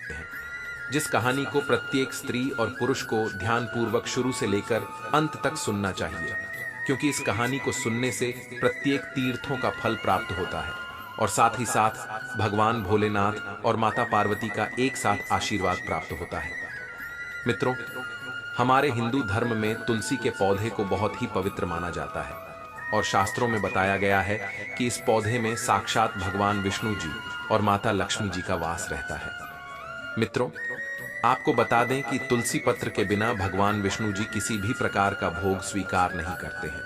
हैं, जिस कहानी को प्रत्येक स्त्री और पुरुष को ध्यानपूर्वक शुरू से लेकर अंत तक सुनना चाहिए, क्योंकि इस कहानी को सुनने से प्रत्येक तीर्थों का फल प्राप्त होता है और साथ ही साथ भगवान भोलेनाथ और माता पार्वती का एक साथ आशीर्वाद प्राप्त होता है। मित्रों, हमारे हिंदू धर्म में तुलसी के पौधे को बहुत ही पवित्र माना जाता है और शास्त्रों में बताया गया है कि इस पौधे में साक्षात भगवान विष्णु जी और माता लक्ष्मी जी का वास रहता है। मित्रों, आपको बता दें कि तुलसी पत्र के बिना भगवान विष्णु जी किसी भी प्रकार का भोग स्वीकार नहीं करते हैं,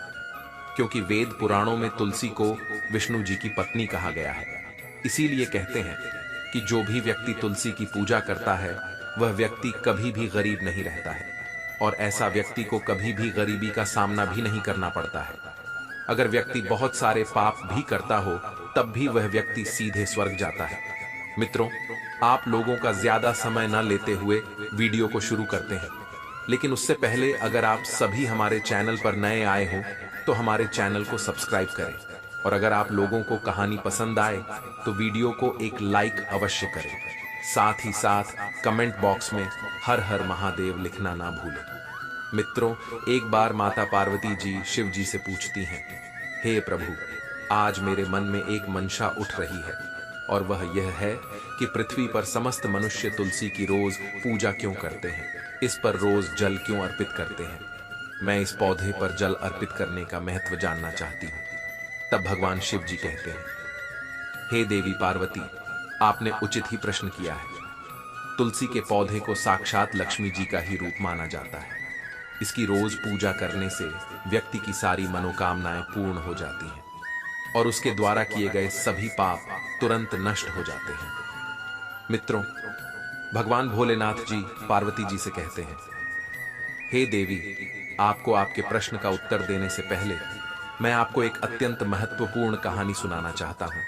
क्योंकि वेद पुराणों में तुलसी को विष्णु जी की पत्नी कहा गया है। इसीलिए कहते हैं कि जो भी व्यक्ति तुलसी की पूजा करता है वह व्यक्ति कभी भी गरीब नहीं रहता है और ऐसा व्यक्ति को कभी भी गरीबी का सामना भी नहीं करना पड़ता है। अगर व्यक्ति बहुत सारे पाप भी करता हो तब भी वह व्यक्ति सीधे स्वर्ग जाता है। मित्रों, आप लोगों का ज्यादा समय न लेते हुए वीडियो को शुरू करते हैं, लेकिन उससे पहले अगर आप सभी हमारे चैनल पर नए आए हो तो हमारे चैनल को सब्सक्राइब करें और अगर आप लोगों को कहानी पसंद आए तो वीडियो को एक लाइक अवश्य करें। साथ ही साथ कमेंट बॉक्स में हर हर महादेव लिखना ना भूलें। मित्रों, एक बार माता पार्वती जी शिव जी से पूछती हैं, हे प्रभु, आज मेरे मन में एक मंशा उठ रही है और वह यह है कि पृथ्वी पर समस्त मनुष्य तुलसी की रोज पूजा क्यों करते हैं, इस पर रोज जल क्यों अर्पित करते हैं। मैं इस पौधे पर जल अर्पित करने का महत्व जानना चाहती हूँ। तब भगवान शिव जी कहते हैं, हे देवी पार्वती, आपने उचित ही प्रश्न किया है। तुलसी के पौधे को साक्षात लक्ष्मी जी का ही रूप माना जाता है। इसकी रोज पूजा करने से व्यक्ति की सारी मनोकामनाएं पूर्ण हो जाती हैं और उसके द्वारा किए गए सभी पाप तुरंत नष्ट हो जाते हैं। मित्रों, भगवान भोलेनाथ जी पार्वती जी से कहते हैं, हे देवी, आपको आपके प्रश्न का उत्तर देने से पहले मैं आपको एक अत्यंत महत्वपूर्ण कहानी सुनाना चाहता हूं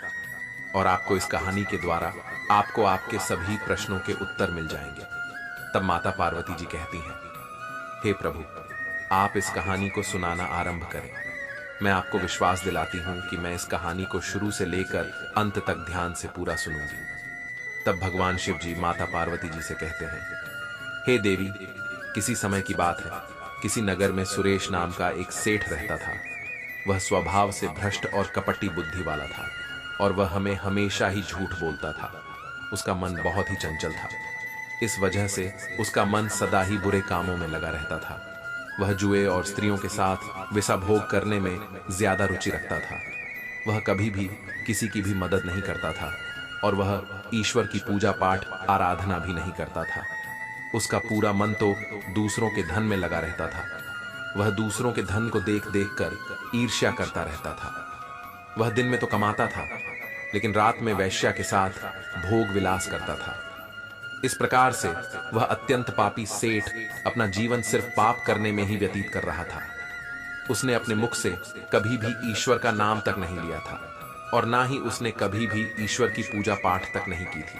और आपको इस कहानी के द्वारा आपको आपके सभी प्रश्नों के उत्तर मिल जाएंगे। तब माता पार्वती जी कहती हैं, हे प्रभु, आप इस कहानी को सुनाना आरंभ करें। मैं आपको विश्वास दिलाती हूं कि मैं इस कहानी को शुरू से लेकर अंत तक ध्यान से पूरा सुनूंगी। तब भगवान शिव जी माता पार्वती जी से कहते हैं, हे देवी, किसी समय की बात है, किसी नगर में सुरेश नाम का एक सेठ रहता था। वह स्वभाव से भ्रष्ट और कपटी बुद्धि वाला था और वह हमें हमेशा ही झूठ बोलता था। उसका मन बहुत ही चंचल था। इस वजह से उसका मन सदा ही बुरे कामों में लगा रहता था। वह जुए और स्त्रियों के साथ विषा भोग करने में ज्यादा रुचि रखता था। वह कभी भी किसी की भी मदद नहीं करता था और वह ईश्वर की पूजा पाठ आराधना भी नहीं करता था। उसका पूरा मन तो दूसरों के धन में लगा रहता था। वह दूसरों के धन को देख देख कर ईर्ष्या करता रहता था। वह दिन में तो कमाता था, लेकिन रात में वैश्या के साथ भोग विलास करता था। इस प्रकार से वह अत्यंत पापी सेठ अपना जीवन सिर्फ पाप करने में ही व्यतीत कर रहा था। उसने अपने मुख से कभी भी ईश्वर का नाम तक नहीं लिया था और ना ही उसने कभी भी ईश्वर की पूजा पाठ तक नहीं की थी।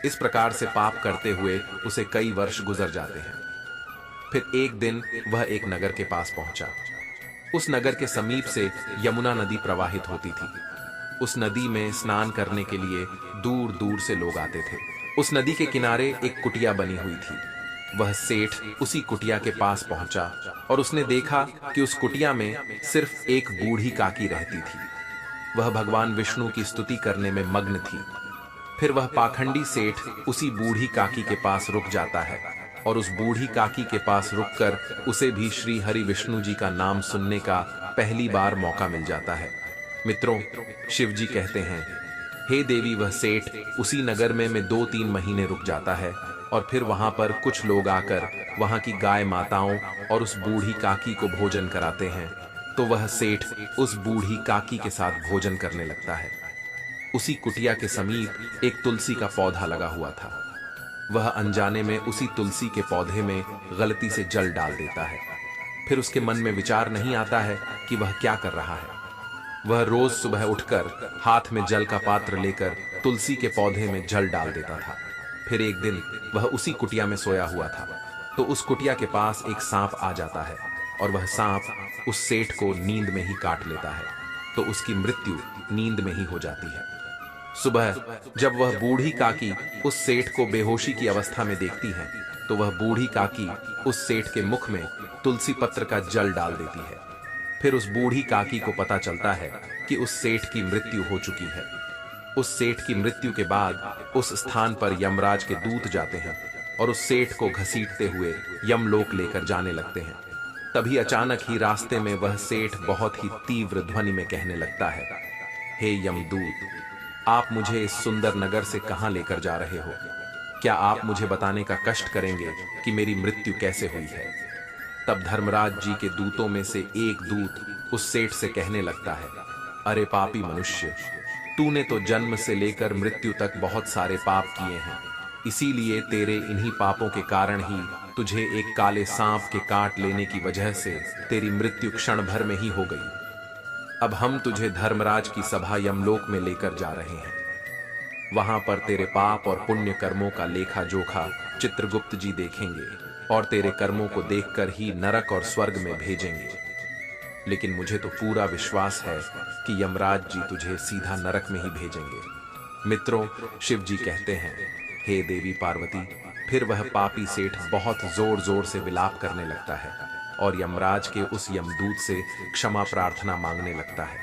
इस प्रकार से पाप करते हुए उसे कई वर्ष गुजर जाते हैं। फिर एक दिन वह एक नगर के पास पहुंचा। उस नगर के समीप से यमुना नदी प्रवाहित होती थी। उस नदी में स्नान करने के लिए दूर दूर से लोग आते थे। उस नदी के किनारे एक कुटिया बनी हुई थी। वह सेठ उसी कुटिया के पास पहुंचा और उसने देखा कि उस कुटिया में सिर्फ एक बूढ़ी काकी रहती थी। वह भगवान विष्णु की स्तुति करने में मग्न थी। फिर वह पाखंडी सेठ उसी बूढ़ी काकी के पास रुक जाता है और उस बूढ़ी काकी के पास रुककर उसे भी श्री हरि विष्णु जी का नाम सुनने का पहली बार मौका मिल जाता है। मित्रों, शिव जी कहते हैं, हे देवी, वह सेठ उसी नगर में 2-3 महीने रुक जाता है और फिर वहां पर कुछ लोग आकर वहां की गाय माताओं और उस बूढ़ी काकी को भोजन कराते हैं। तो वह सेठ उस बूढ़ी काकी के साथ भोजन करने लगता है। उसी कुटिया के समीप एक तुलसी का पौधा लगा हुआ था। वह अनजाने में उसी तुलसी के पौधे में गलती से जल डाल देता है। फिर उसके मन में विचार नहीं आता है कि वह क्या कर रहा है। वह रोज सुबह उठकर हाथ में जल का पात्र लेकर तुलसी के पौधे में जल डाल देता था। फिर एक दिन वह उसी कुटिया में सोया हुआ था तो उस कुटिया के पास एक सांप आ जाता है और वह सांप उस सेठ को नींद में ही काट लेता है। तो उसकी मृत्यु नींद में ही हो जाती है। सुबह जब वह बूढ़ी काकी उस सेठ को बेहोशी की अवस्था में देखती है तो वह बूढ़ी काकी उस सेठ के मुख में तुलसी पत्र का जल डाल देती है। फिर उस बूढ़ी काकी को पता चलता है कि उस सेठ की मृत्यु हो चुकी है। उस सेठ की मृत्यु के बाद उस स्थान पर यमराज के दूत जाते हैं और उस सेठ को घसीटते हुए यमलोक लेकर जाने लगते हैं। तभी अचानक ही रास्ते में वह सेठ बहुत ही तीव्र ध्वनि में कहने लगता है, हे यमदूत, आप मुझे इस सुंदर नगर से कहां लेकर जा रहे हो? क्या आप मुझे बताने का कष्ट करेंगे कि मेरी मृत्यु कैसे हुई है? तब धर्मराज जी के दूतों में से एक दूत उस सेठ से कहने लगता है, अरे पापी मनुष्य, तूने तो जन्म से लेकर मृत्यु तक बहुत सारे पाप किए हैं। इसीलिए तेरे इन्हीं पापों के कारण ही तुझे एक काले सांप के काट लेने की वजह से तेरी मृत्यु क्षण भर में ही हो गई। अब हम तुझे धर्मराज की सभा यमलोक में लेकर जा रहे हैं। वहां पर तेरे पाप और पुण्य कर्मों का लेखा जोखा चित्रगुप्त जी देखेंगे और तेरे कर्मों को देखकर ही नरक और स्वर्ग में भेजेंगे। लेकिन मुझे तो पूरा विश्वास है कि यमराज जी तुझे सीधा नरक में ही भेजेंगे। मित्रों, शिव जी कहते हैं, हे देवी पार्वती। फिर वह पापी सेठ बहुत जोर जोर से विलाप करने लगता है और यमराज के उस यमदूत से क्षमा प्रार्थना मांगने लगता है।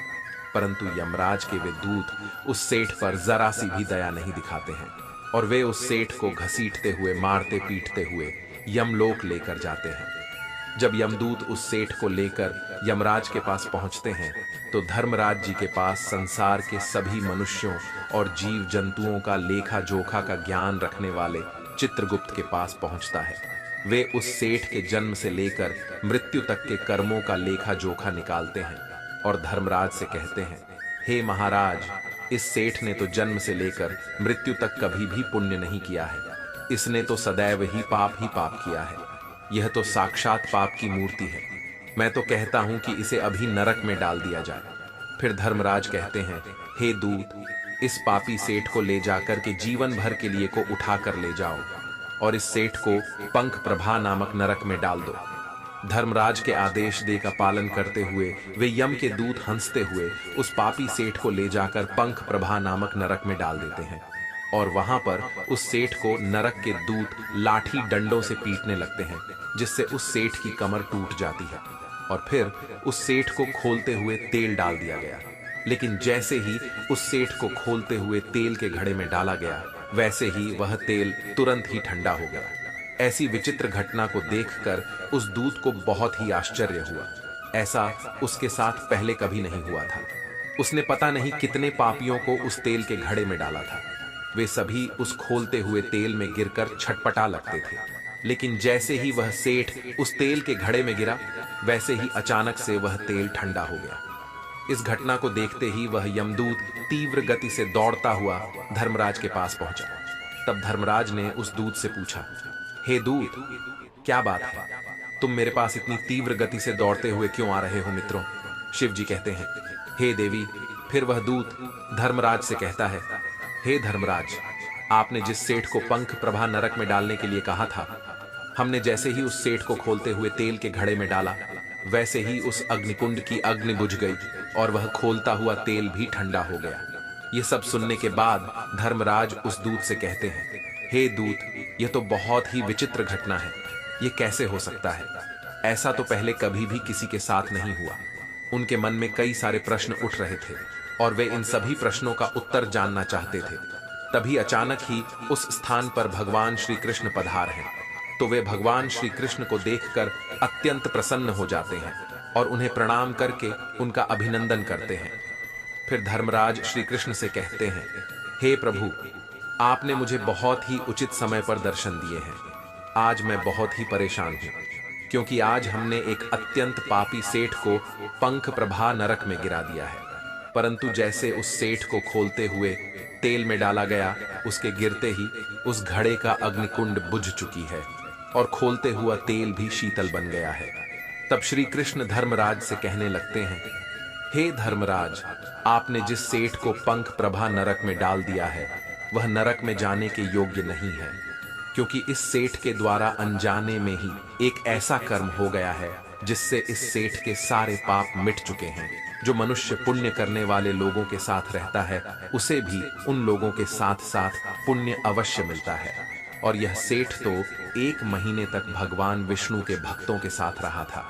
परंतु यमराज के वे दूत उस सेठ पर जरा सी भी दया नहीं दिखाते हैं और वे उस सेठ को घसीटते हुए, मारते पीटते हुए यमलोक लेकर जाते हैं। जब यमदूत उस सेठ को लेकर यमराज के पास पहुंचते हैं तो धर्मराज जी के पास संसार के सभी मनुष्यों और जीव जंतुओं का लेखा जोखा का ज्ञान रखने वाले चित्रगुप्त के पास पहुंचता है। वे उस सेठ के जन्म से लेकर मृत्यु तक के कर्मों का लेखा जोखा निकालते हैं और धर्मराज से कहते हैं, हे महाराज, इस सेठ ने तो जन्म से लेकर मृत्यु तक कभी भी पुण्य नहीं किया है। इसने तो सदैव ही पाप किया है। यह तो साक्षात पाप की मूर्ति है। मैं तो कहता हूं कि इसे अभी नरक में डाल दिया जाए। फिर धर्मराज कहते हैं, हे दूत, इस पापी सेठ को ले जाकर के जीवन भर के लिए को उठा कर ले जाओ और इस सेठ को पंख प्रभा नामक नरक में डाल दो। धर्मराज के आदेश दे का पालन करते हुए वे यम के दूत हंसते हुए उस पापी सेठ को ले जाकर पंख प्रभा नामक नरक में डाल देते हैं और वहां पर उस सेठ को नरक के दूत लाठी डंडों से पीटने लगते हैं, जिससे उस सेठ की कमर टूट जाती है और फिर उस सेठ को खोलते हुए तेल डाल दिया गया। लेकिन जैसे ही उस सेठ को खोलते हुए तेल के घड़े में डाला गया, वैसे ही वह तेल तुरंत ही ठंडा हो गया। ऐसी विचित्र घटना को देखकर उस दूत को बहुत ही आश्चर्य हुआ। ऐसा उसके साथ पहले कभी नहीं हुआ था। उसने पता नहीं कितने पापियों को उस तेल के घड़े में डाला था। वे सभी उस खोलते हुए तेल में गिरकर छटपटा लगते थे। लेकिन जैसे ही वह सेठ उस तेल के घड़े में गिरा, वैसे ही अचानक से वह तेल ठंडा हो गया। इस घटना को देखते ही वह यमदूत तीव्र गति से दौड़ता हुआ धर्मराज के पास पहुंचा। तब धर्मराज ने उस दूत से पूछा, हे दूत, क्या बात है? तुम मेरे पास इतनी तीव्र गति से दौड़ते हुए क्यों आ रहे हो मित्रों? शिव जी कहते हैं, हे देवी। फिर वह दूत धर्मराज से कहता है, हे धर्मराज, आपने जिस सेठ को पंख प्रभा नरक में डालने के लिए कहा था, हमने जैसे ही उस सेठ को खोलते हुए तेल के घड़े में डाला, वैसे ही उस अग्निकुंड की अग्नि बुझ गई और वह खोलता हुआ तेल भी ठंडा हो गया। ये सब सुनने के बाद धर्मराज उस दूत से कहते हैं, हे दूत, यह तो बहुत ही विचित्र घटना है। ये कैसे हो सकता है? ऐसा तो पहले कभी भी किसी के साथ नहीं हुआ। उनके मन में कई सारे प्रश्न उठ रहे थे और वे इन सभी प्रश्नों का उत्तर जानना चाहते थे। तभी अचानक ही उस स्थान पर भगवान श्री कृष्ण पधार हैं। तो वे भगवान श्री कृष्ण को देखकर अत्यंत प्रसन्न हो जाते हैं और उन्हें प्रणाम करके उनका अभिनंदन करते हैं। फिर धर्मराज श्री कृष्ण से कहते हैं, हे प्रभु, आपने मुझे बहुत ही उचित समय पर दर्शन दिए हैं। आज मैं बहुत ही परेशान हूँ, क्योंकि आज हमने एक अत्यंत पापी सेठ को पंख प्रभा नरक में गिरा दिया है। परंतु जैसे उस सेठ को खोलते हुए तेल में डाला गया, उसके गिरते ही उस घड़े का अग्निकुंड बुझ चुकी है और खोलते हुआ तेल भी शीतल बन गया है। तब श्री कृष्ण धर्मराज से कहने लगते हैं, हे धर्मराज, आपने जिस सेठ को पंख प्रभा नरक में डाल दिया है, वह नरक में जाने के योग्य नहीं है, क्योंकि इस सेठ के द्वारा अनजाने में ही एक ऐसा कर्म हो गया है जिससे इस सेठ के सारे पाप मिट चुके हैं, जो मनुष्य पुण्य करने वाले लोगों के साथ रहता है उसे भी उन लोगों के साथ साथ पुण्य अवश्य मिलता है। और यह सेठ तो 1 महीने तक भगवान विष्णु के भक्तों के साथ रहा था।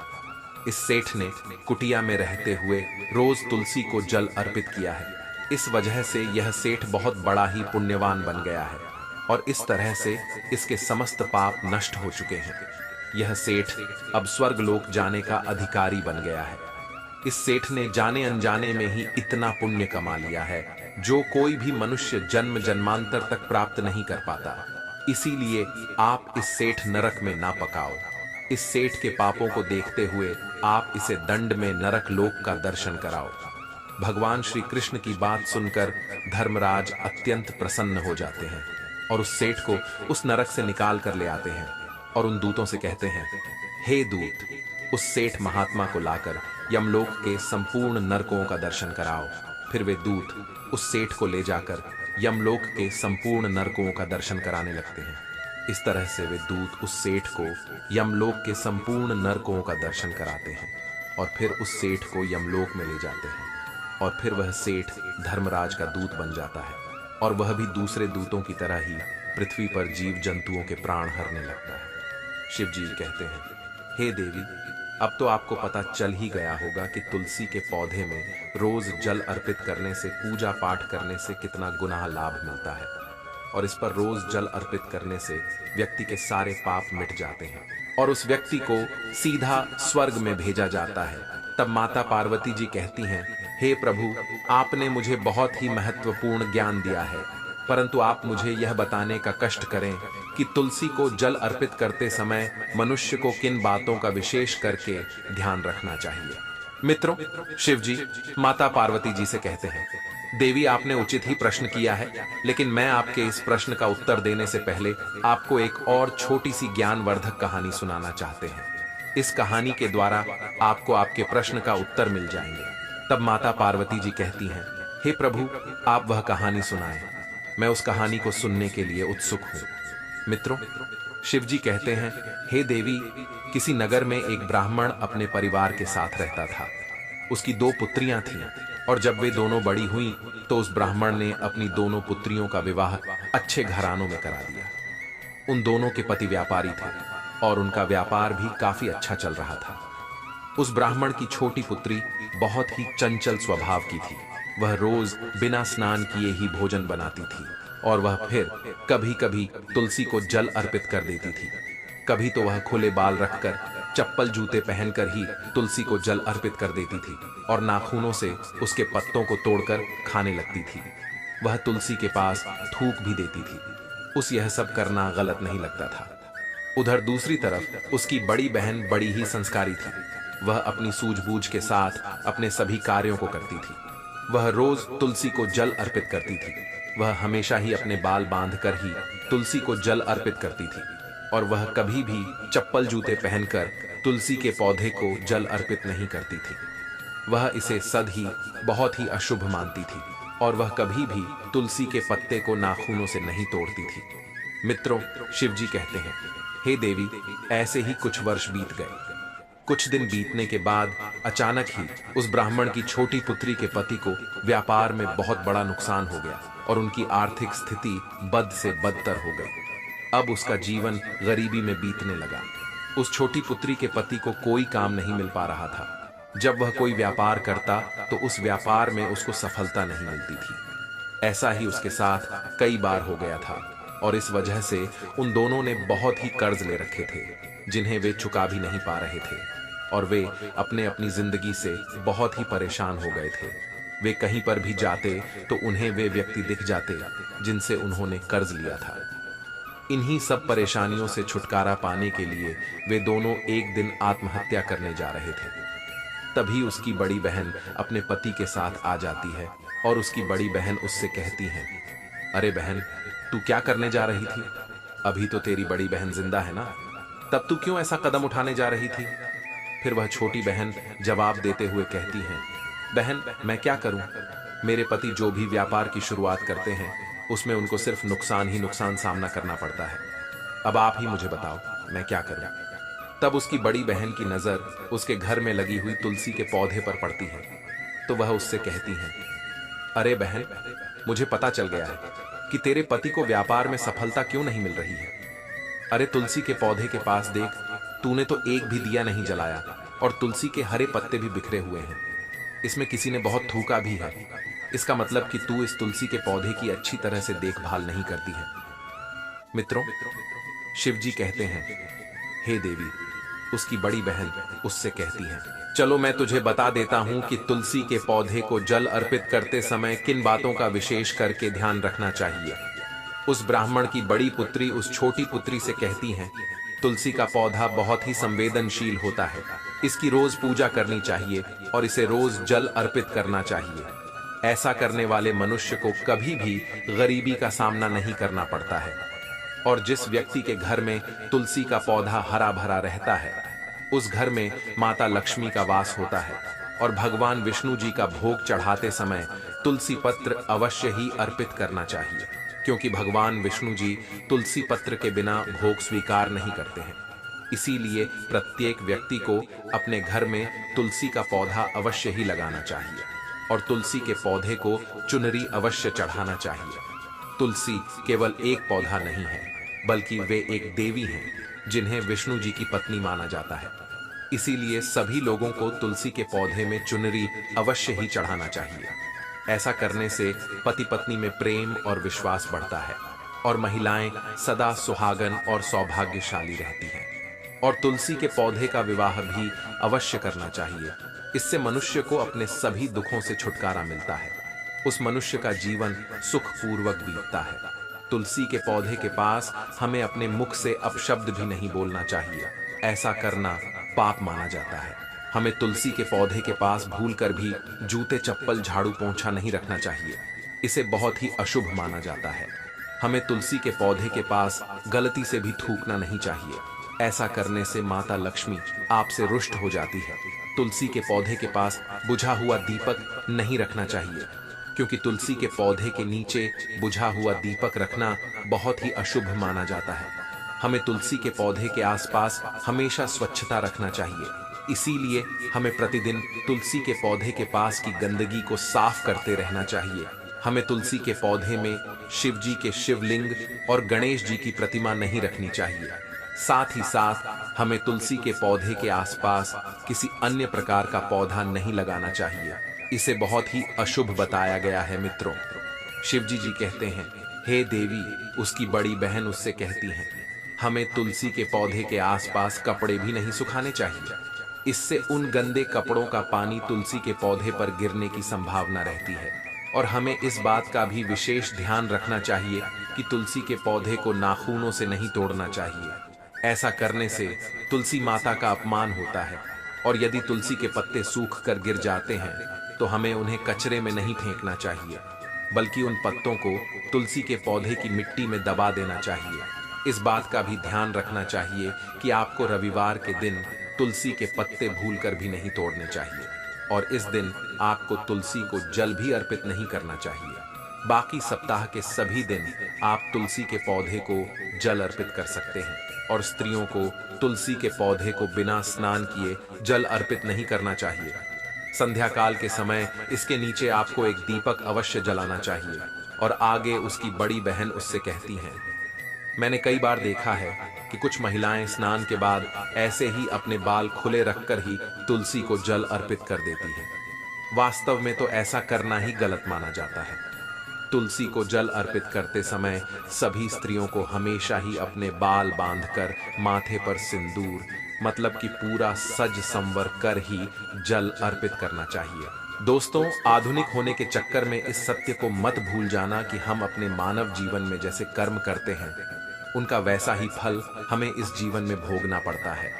इस सेठ ने कुटिया में रहते हुए रोज तुलसी को जल अर्पित किया है। इस वजह से यह सेठ बहुत बड़ा ही पुण्यवान बन गया है और इस तरह से इसके समस्त पाप नष्ट हो चुके हैं। यह सेठ अब स्वर्गलोक जाने का अधिकारी बन गया है। इस सेठ ने जाने अनजाने में ही इतना पुण्य कमा लिया है जो कोई भी मनुष्य जन्म जन्मांतर तक प्राप्त नहीं कर पाता। इसीलिए आप इस सेठ नरक में ना पकाओ। इस सेठ के पापों को देखते हुए आप इसे दंड में नरक लोक का दर्शन कराओ। भगवान श्री कृष्ण की बात सुनकर धर्मराज अत्यंत प्रसन्न हो जाते हैं और उस सेठ को उस नरक से निकाल कर ले आते हैं और उन दूतों से कहते हैं, हे दूत, उस सेठ महात्मा को लाकर यमलोक के संपूर्ण नरकों का दर्शन कराओ। फिर वे दूत उस सेठ को ले जाकर यमलोक के संपूर्ण नरकों का दर्शन कराने लगते हैं। इस तरह से वे दूत उस सेठ को यमलोक के संपूर्ण नरकों का दर्शन कराते हैं और फिर उस सेठ को यमलोक में ले जाते हैं और फिर वह सेठ धर्मराज का दूत बन जाता है और वह भी दूसरे दूतों की तरह ही पृथ्वी पर जीव जंतुओं के प्राण हरने लगता है। शिव जी कहते हैं, हे देवी, अब तो आपको पता चल ही गया होगा कि तुलसी के पौधे में रोज जल अर्पित करने से, पूजा पाठ करने से कितना गुनाह लाभ मिलता है और इस पर रोज जल अर्पित करने से व्यक्ति के सारे पाप मिट जाते हैं और उस व्यक्ति को सीधा स्वर्ग में भेजा जाता है। तब माता पार्वती जी कहती हैं, हे प्रभु, आपने मुझे बहुत ही महत्वपूर्ण ज्ञान दिया है, परंतु आप मुझे यह बताने का कष्ट करें कि तुलसी को जल अर्पित करते समय मनुष्य को किन बातों का विशेष करके ध्यान रखना चाहिए। मित्रों, शिव जी माता पार्वती जी से कहते हैं, देवी, आपने उचित ही प्रश्न किया है, लेकिन मैं आपके इस प्रश्न का उत्तर देने से पहले आपको एक और छोटी सी ज्ञानवर्धक कहानी सुनाना चाहते हैं। इस कहानी के द्वारा आपको आपके प्रश्न का उत्तर मिल जाएंगे। तब माता पार्वती जी कहती हैं, हे प्रभु, आप वह कहानी सुनाएं, मैं उस कहानी को सुनने के लिए उत्सुक हूं। मित्रों, शिव जी कहते हैं, हे देवी, किसी नगर में एक ब्राह्मण अपने परिवार के साथ रहता था। उसकी 2 पुत्रियां थीं और जब वे दोनों बड़ी हुईं तो उस ब्राह्मण ने अपनी दोनों पुत्रियों का विवाह अच्छे घरानों में करा दिया। उन दोनों के पति व्यापारी थे और उनका व्यापार भी काफी अच्छा चल रहा था। उस ब्राह्मण की छोटी पुत्री बहुत ही चंचल स्वभाव की थी। वह रोज बिना स्नान किए ही भोजन बनाती थी और वह फिर कभी कभी तुलसी को जल अर्पित कर देती थी। कभी तो वह खुले बाल रखकर, चप्पल जूते पहनकर ही तुलसी को जल अर्पित कर देती थी और नाखूनों से उसके पत्तों को तोड़कर खाने लगती थी। वह तुलसी के पास थूक भी देती थी। उस यह सब करना गलत नहीं लगता था। उधर दूसरी तरफ उसकी बड़ी बहन बड़ी ही संस्कारी थी। वह अपनी सूझबूझ के साथ अपने सभी कार्यों को करती थी। वह रोज तुलसी को जल अर्पित करती थी। वह हमेशा ही अपने बाल बांधकर ही तुलसी को जल अर्पित करती थी और वह कभी भी चप्पल जूते पहनकर तुलसी के पौधे को जल अर्पित नहीं करती थी। वह इसे सद ही बहुत ही अशुभ मानती थी और वह कभी भी तुलसी के पत्ते को नाखूनों से नहीं तोड़ती थी। मित्रों, शिव जी कहते हैं, हे देवी, ऐसे ही कुछ वर्ष बीत गए। कुछ दिन बीतने के बाद अचानक ही उस ब्राह्मण की छोटी पुत्री के पति को व्यापार में बहुत बड़ा नुकसान हो गया और उनकी आर्थिक स्थिति बद से बदतर हो गई। अब उसका जीवन गरीबी में बीतने लगा। उस छोटी पुत्री के पति को कोई काम नहीं मिल पा रहा था। जब वह कोई व्यापार करता तो उस व्यापार में उसको सफलता नहीं मिलती थी। ऐसा ही उसके साथ कई बार हो गया था और इस वजह से उन दोनों ने बहुत ही कर्ज ले रखे थे जिन्हें वे चुका भी नहीं पा रहे थे और वे अपनी जिंदगी से बहुत ही परेशान हो गए थे। वे कहीं पर भी जाते तो उन्हें वे व्यक्ति दिख जाते जिनसे उन्होंने कर्ज लिया था। इन्हीं सब परेशानियों से छुटकारा पाने के लिए वे दोनों एक दिन आत्महत्या करने जा रहे थे। तभी उसकी बड़ी बहन अपने पति के साथ आ जाती है और उसकी बड़ी बहन उससे कहती है, अरे बहन, तू क्या करने जा रही थी? अभी तो तेरी बड़ी बहन जिंदा है ना, तब तू क्यों ऐसा कदम उठाने जा रही थी? फिर वह छोटी बहन जवाब देते हुए कहती है, बहन, मैं क्या करूं? मेरे पति जो भी व्यापार की शुरुआत करते हैं उसमें उनको सिर्फ नुकसान ही नुकसान सामना करना पड़ता है। अब आप ही मुझे बताओ, मैं क्या करूं? तब उसकी बड़ी बहन की नजर उसके घर में लगी हुई तुलसी के पौधे पर पड़ती है। तो वह उससे कहती हैं, अरे बहन, मुझे पता चल गया है कि तेरे पति को व्यापार में सफलता क्यों नहीं मिल रही है। अरे तुलसी के पौधे के पास देख, तूने तो एक भी दिया नहीं जलाया और तुलसी के हरे पत्ते भी बिखरे हुए हैं। इसमें किसी ने बहुत थूका भी है। इसका मतलब कि तू इस तुलसी के पौधे की अच्छी तरह से देखभाल नहीं करती है। मित्रों, शिव जी कहते हैं, हे देवी, उसकी बड़ी बहन उससे कहती है, चलो मैं तुझे बता देता हूं कि तुलसी के पौधे को जल अर्पित करते समय किन बातों का विशेष करके ध्यान रखना चाहिए। उस ब्राह्मण की बड़ी पुत्री उस छोटी पुत्री से कहती हैं, तुलसी का पौधा बहुत ही संवेदनशील होता है, इसकी रोज पूजा करनी चाहिए और इसे रोज जल अर्पित करना चाहिए। ऐसा करने वाले मनुष्य को कभी भी गरीबी का सामना नहीं करना पड़ता है। और जिस व्यक्ति के घर में तुलसी का पौधा हरा भरा रहता है, उस घर में माता लक्ष्मी का वास होता है। और भगवान विष्णु जी का भोग चढ़ाते समय तुलसी पत्र अवश्य ही अर्पित करना चाहिए, क्योंकि भगवान विष्णु जी तुलसी पत्र के बिना भोग स्वीकार नहीं करते हैं। इसीलिए प्रत्येक व्यक्ति को अपने घर में तुलसी का पौधा अवश्य ही लगाना चाहिए और तुलसी के पौधे को चुनरी अवश्य चढ़ाना चाहिए। तुलसी केवल एक पौधा नहीं है, बल्कि वे एक देवी हैं जिन्हें विष्णु जी की पत्नी माना जाता है। इसीलिए सभी लोगों को तुलसी के पौधे में चुनरी अवश्य ही चढ़ाना चाहिए। ऐसा करने से पति पत्नी में प्रेम और विश्वास बढ़ता है और महिलाएं सदा सुहागन और सौभाग्यशाली रहती हैं। और तुलसी के पौधे का विवाह भी अवश्य करना चाहिए। इससे मनुष्य को अपने सभी दुखों से छुटकारा मिलता है। उस मनुष्य का जीवन सुखपूर्वक बीतता है। तुलसी के पौधे के पास हमें अपने मुख से अपशब्द भी नहीं बोलना चाहिए। ऐसा करना पाप माना जाता है। हमें तुलसी के पौधे के पास भूलकर भी जूते चप्पल झाड़ू पोंछा नहीं रखना चाहिए। इसे बहुत ही अशुभ माना जाता है। हमें तुलसी के पौधे के पास गलती से भी थूकना नहीं चाहिए। ऐसा करने से माता लक्ष्मी आपसे रुष्ट हो जाती है। तुलसी के पौधे के पास बुझा हुआ दीपक नहीं रखना चाहिए, क्योंकि तुलसी के पौधे के नीचे बुझा हुआ दीपक रखना बहुत ही अशुभ माना जाता है। हमें तुलसी के पौधे के आसपास हमेशा स्वच्छता रखना चाहिए। इसीलिए हमें प्रतिदिन तुलसी के पौधे के पास की गंदगी को साफ करते रहना चाहिए। हमें तुलसी के पौधे में शिव जी के शिवलिंग और गणेश जी की प्रतिमा नहीं रखनी चाहिए। साथ ही साथ हमें तुलसी के पौधे के आसपास किसी अन्य प्रकार का पौधा नहीं लगाना चाहिए। इसे बहुत ही अशुभ बताया गया है। मित्रों, शिव जी कहते हैं, हे देवी, उसकी बड़ी बहन उससे कहती हैं, हमें तुलसी के पौधे के आसपास कपड़े भी नहीं सुखाने चाहिए। इससे उन गंदे कपड़ों का पानी तुलसी के पौधे पर गिरने की संभावना रहती है। और हमें इस बात का भी विशेष ध्यान रखना चाहिए कि तुलसी के पौधे को नाखूनों से नहीं तोड़ना चाहिए। ऐसा करने से तुलसी माता का अपमान होता है। और यदि तुलसी के पत्ते सूख कर गिर जाते हैं तो हमें उन्हें कचरे में नहीं फेंकना चाहिए, बल्कि उन पत्तों को तुलसी के पौधे की मिट्टी में दबा देना चाहिए। इस बात का भी ध्यान रखना चाहिए कि आपको रविवार के दिन तुलसी के पत्ते भूलकर भी नहीं तोड़ने चाहिए और इस दिन आपको तुलसी को जल भी अर्पित नहीं करना चाहिए। बाकी सप्ताह के सभी दिन आप तुलसी के पौधे को जल अर्पित कर सकते हैं और स्त्रियों को तुलसी के पौधे को बिना स्नान किए जल अर्पित नहीं करना चाहिए। संध्या काल के समय इसके नीचे आपको एक दीपक अवश्य जलाना चाहिए। और आगे उसकी बड़ी बहन उससे कहती हैं, मैंने कई बार देखा है कि कुछ महिलाएं स्नान के बाद ऐसे ही अपने बाल खुले रखकर ही तुलसी को जल अर्पित कर देती हैं। वास्तव में तो ऐसा करना ही गलत माना जाता है। तुलसी को जल अर्पित करते समय सभी स्त्रियों को हमेशा ही अपने बाल बांधकर माथे पर सिंदूर मतलब कि पूरा सज संवर कर ही जल अर्पित करना चाहिए। दोस्तों, आधुनिक होने के चक्कर में इस सत्य को मत भूल जाना कि हम अपने मानव जीवन में जैसे कर्म करते हैं, उनका वैसा ही फल हमें इस जीवन में भोगना पड़ता है।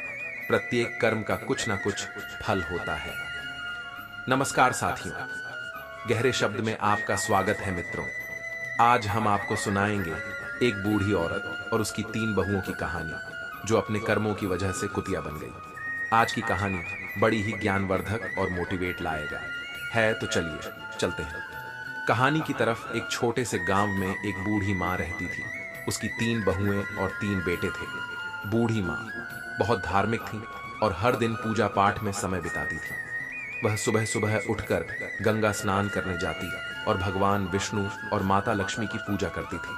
प्रत्येक कर्म का कुछ ना कुछ फल होता है। नमस्कार साथियों, गहरे शब्द में आपका स्वागत है। मित्रों, आज हम आपको सुनाएंगे एक बूढ़ी औरत और उसकी 3 बहुओं की कहानी जो अपने कर्मों की वजह से कुतिया बन गई। आज की कहानी बड़ी ही ज्ञानवर्धक और मोटिवेट लाएगा है, तो चलिए चलते हैं कहानी की तरफ। एक छोटे से गांव में एक बूढ़ी माँ रहती थी। उसकी 3 बहुएं और 3 बेटे थे। बूढ़ी माँ बहुत धार्मिक थी और हर दिन पूजा पाठ में समय बिताती थी। वह सुबह सुबह उठकर गंगा स्नान करने जाती और भगवान विष्णु और माता लक्ष्मी की पूजा करती थी।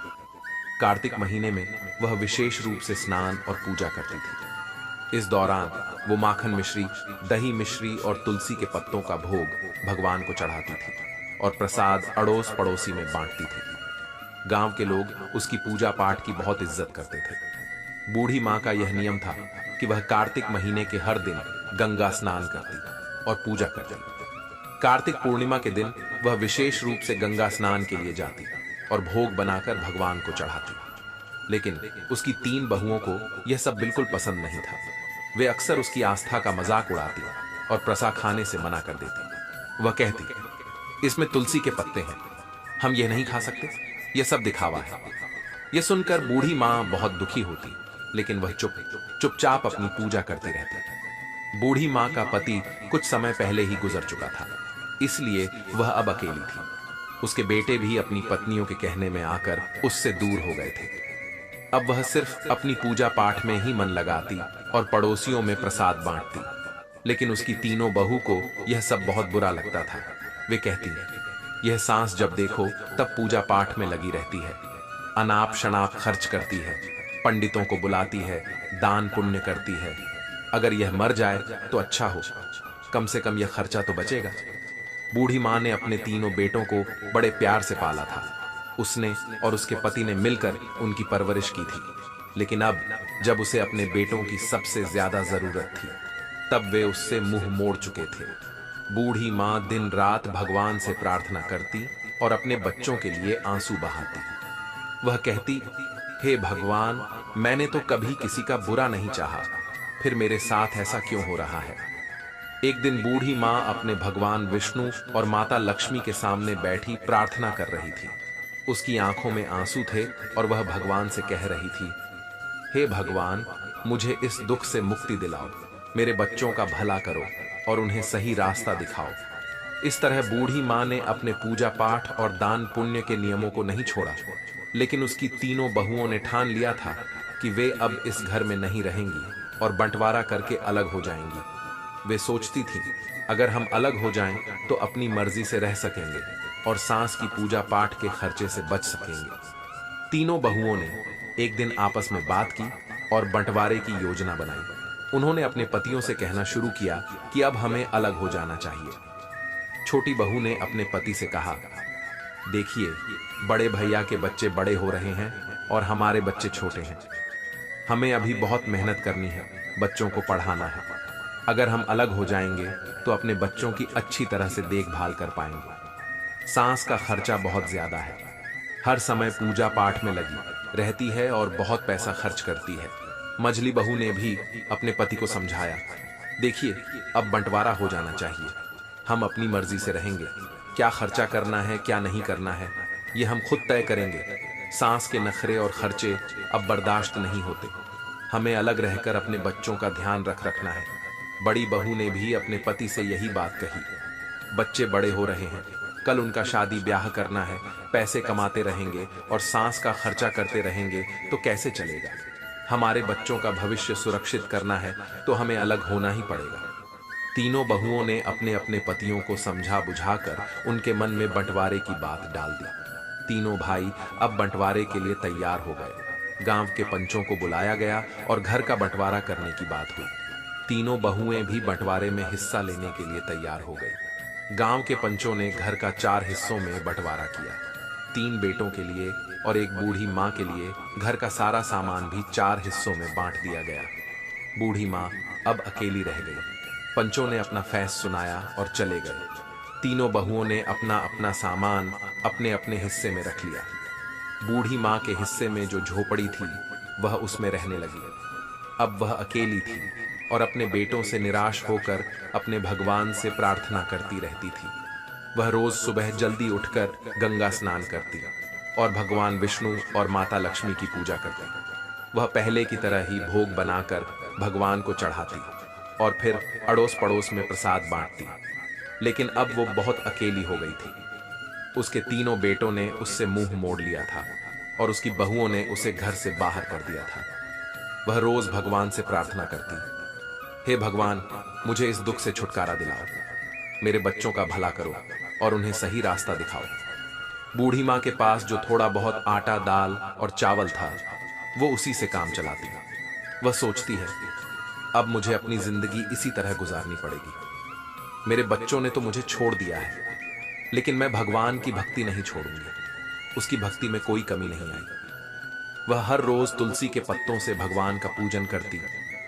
कार्तिक महीने में वह विशेष रूप से स्नान और पूजा करती थी। इस दौरान वो माखन मिश्री, दही मिश्री और तुलसी के पत्तों का भोग भगवान को चढ़ाती थी और प्रसाद अड़ोस पड़ोसी में बांटती थी। गांव के लोग उसकी पूजा पाठ की बहुत इज्जत करते थे। बूढ़ी माँ का यह नियम था कि वह कार्तिक महीने के हर दिन गंगा स्नान करती और पूजा करती। कार्तिक पूर्णिमा के दिन वह विशेष रूप से गंगा स्नान के लिए जाती और भोग बनाकर भगवान को चढ़ाती। लेकिन उसकी 3 बहुओं को यह सब बिल्कुल पसंद नहीं था। वे अक्सर उसकी आस्था का मजाक उड़ाती और प्रसाद खाने से मना कर देती। वह कहती, इसमें तुलसी के पत्ते हैं, हम यह नहीं खा सकते, यह सब दिखावा है। यह सुनकर बूढ़ी माँ बहुत दुखी होती, लेकिन वह चुपचाप अपनी पूजा करती रहती। बूढ़ी माँ का पति कुछ समय पहले ही गुजर चुका था, इसलिए वह अब अकेली थी। उसके बेटे भी अपनी पत्नियों के कहने में आकर उससे दूर हो गए थे। अब वह सिर्फ अपनी पूजा पाठ में ही मन लगाती और पड़ोसियों में प्रसाद बांटती। लेकिन उसकी तीनों बहू को यह सब बहुत बुरा लगता था। वे कहती, यह सांस जब देखो तब पूजा पाठ में लगी रहती है, अनाप शनाप खर्च करती है, पंडितों को बुलाती है, दान पुण्य करती है। अगर यह मर जाए तो अच्छा हो, कम से कम यह खर्चा तो बचेगा। बूढ़ी माँ ने अपने तीनों बेटों को बड़े प्यार से पाला था। उसने और उसके पति ने मिलकर उनकी परवरिश की थी। लेकिन अब जब उसे अपने बेटों की सबसे ज्यादा जरूरत थी, तब वे उससे मुंह मोड़ चुके थे। बूढ़ी माँ दिन रात भगवान से प्रार्थना करती और अपने बच्चों के लिए आंसू बहाती। वह कहती, हे भगवान, मैंने तो कभी किसी का बुरा नहीं चाहा, फिर मेरे साथ ऐसा क्यों हो रहा है। एक दिन बूढ़ी माँ अपने भगवान विष्णु और माता लक्ष्मी के सामने बैठी प्रार्थना कर रही थी। उसकी आंखों में आंसू थे और वह भगवान से कह रही थी, हे भगवान, मुझे इस दुख से मुक्ति दिलाओ, मेरे बच्चों का भला करो और उन्हें सही रास्ता दिखाओ। इस तरह बूढ़ी माँ ने अपने पूजा पाठ और दान पुण्य के नियमों को नहीं छोड़ा। लेकिन उसकी तीनों बहुओं ने ठान लिया था कि वे अब इस घर में नहीं रहेंगी और बंटवारा करके अलग हो जाएंगी। वे सोचती थीं, अगर हम अलग हो जाएं तो अपनी मर्जी से रह सकेंगे और सांस की पूजा पाठ के खर्चे से बच सकेंगे। तीनों बहुओं ने एक दिन आपस में बात की और बंटवारे की योजना बनाई। उन्होंने अपने पतियों से कहना शुरू किया कि अब हमें अलग हो जाना चाहिए। छोटी बहू ने अपने पति से कहा, देखिए, बड़े भैया के बच्चे बड़े हो रहे हैं और हमारे बच्चे छोटे हैं। हमें अभी बहुत मेहनत करनी है, बच्चों को पढ़ाना है। अगर हम अलग हो जाएंगे तो अपने बच्चों की अच्छी तरह से देखभाल कर पाएंगे। सांस का खर्चा बहुत ज्यादा है, हर समय पूजा पाठ में लगी रहती है और बहुत पैसा खर्च करती है। मझली बहू ने भी अपने पति को समझाया, देखिए, अब बंटवारा हो जाना चाहिए, हम अपनी मर्जी से रहेंगे, क्या खर्चा करना है क्या नहीं करना है ये हम खुद तय करेंगे। सांस के नखरे और खर्चे अब बर्दाश्त नहीं होते, हमें अलग रहकर अपने बच्चों का ध्यान रखना है। बड़ी बहू ने भी अपने पति से यही बात कही। बच्चे बड़े हो रहे हैं, कल उनका शादी ब्याह करना है, पैसे कमाते रहेंगे और सांस का खर्चा करते रहेंगे तो कैसे चलेगा। हमारे बच्चों का भविष्य सुरक्षित करना है तो हमें अलग होना ही पड़ेगा। तीनों बहुओं ने अपने अपने पतियों को समझा बुझाकर उनके मन में बंटवारे की बात डाल दी। तीनों भाई अब बंटवारे के लिए तैयार हो गए। गांव के पंचों को बुलाया गया और घर का बंटवारा करने की बात हुई। तीनों बहुएं भी बंटवारे में हिस्सा लेने के लिए तैयार हो गई। गांव के पंचों ने घर का 4 हिस्सों में बंटवारा किया। 3 बेटों के लिए और एक बूढ़ी माँ के लिए घर का सारा सामान भी 4 हिस्सों में बांट दिया गया। बूढ़ी माँ अब अकेली रह गई। पंचों ने अपना फैसला सुनाया और चले गए। तीनों बहुओं ने अपना अपना सामान अपने अपने हिस्से में रख लिया। बूढ़ी माँ के हिस्से में जो झोपड़ी थी वह उसमें रहने लगी। अब वह अकेली थी और अपने बेटों से निराश होकर अपने भगवान से प्रार्थना करती रहती थी। वह रोज सुबह जल्दी उठकर गंगा स्नान करती और भगवान विष्णु और माता लक्ष्मी की पूजा करती। वह पहले की तरह ही भोग बनाकर भगवान को चढ़ाती और फिर अड़ोस पड़ोस में प्रसाद बांटती। लेकिन अब वो बहुत अकेली हो गई थी। उसके तीनों बेटों ने उससे मुंह मोड़ लिया था और उसकी बहुओं ने उसे घर से बाहर कर दिया था। वह रोज भगवान से प्रार्थना करती, हे भगवान, मुझे इस दुख से छुटकारा दिलाओ। मेरे बच्चों का भला करो और उन्हें सही रास्ता दिखाओ। बूढ़ी माँ के पास जो थोड़ा बहुत आटा, दाल और चावल था, वो उसी से काम चलाती। वह सोचती है, अब मुझे अपनी जिंदगी इसी तरह गुजारनी पड़ेगी। मेरे बच्चों ने तो मुझे छोड़ दिया है, लेकिन मैं भगवान की भक्ति नहीं छोड़ूंगी। उसकी भक्ति में कोई कमी नहीं आई। वह हर रोज तुलसी के पत्तों से भगवान का पूजन करती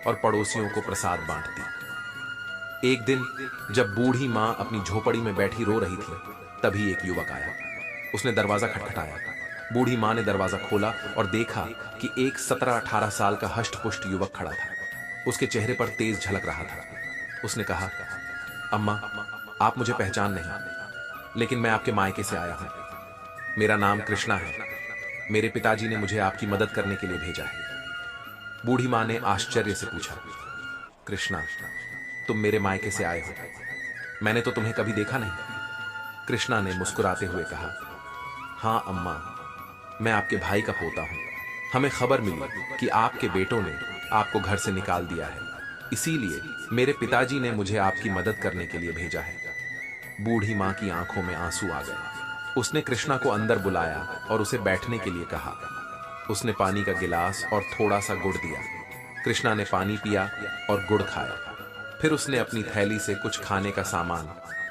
और पड़ोसियों को प्रसाद बांटती। एक दिन जब बूढ़ी माँ अपनी झोपड़ी में बैठी रो रही थी, तभी एक युवक आया। उसने दरवाजा खटखटाया। बूढ़ी माँ ने दरवाजा खोला और देखा कि एक 17-18 साल का हष्ट-पुष्ट युवक खड़ा था। उसके चेहरे पर तेज झलक रहा था। उसने कहा, अम्मा, आप मुझे पहचान नहीं, लेकिन मैं आपके मायके से आया हूं। मेरा नाम कृष्णा है। मेरे पिताजी ने मुझे आपकी मदद करने के लिए भेजा है। बूढ़ी माँ ने आश्चर्य से पूछा, कृष्णा, तुम मेरे मायके से आए हो? मैंने तो तुम्हें कभी देखा नहीं। कृष्णा ने मुस्कुराते हुए कहा, हाँ अम्मा, मैं आपके भाई का पोता हूं। हमें खबर मिली कि आपके बेटों ने आपको घर से निकाल दिया है, इसीलिए मेरे पिताजी ने मुझे आपकी मदद करने के लिए भेजा है। बूढ़ी माँ की आंखों में आंसू आ गए। उसने कृष्णा को अंदर बुलाया और उसे बैठने के लिए कहा। उसने पानी का गिलास और थोड़ा सा गुड़ दिया। कृष्णा ने पानी पिया और गुड़ खाया। फिर उसने अपनी थैली से कुछ खाने का सामान,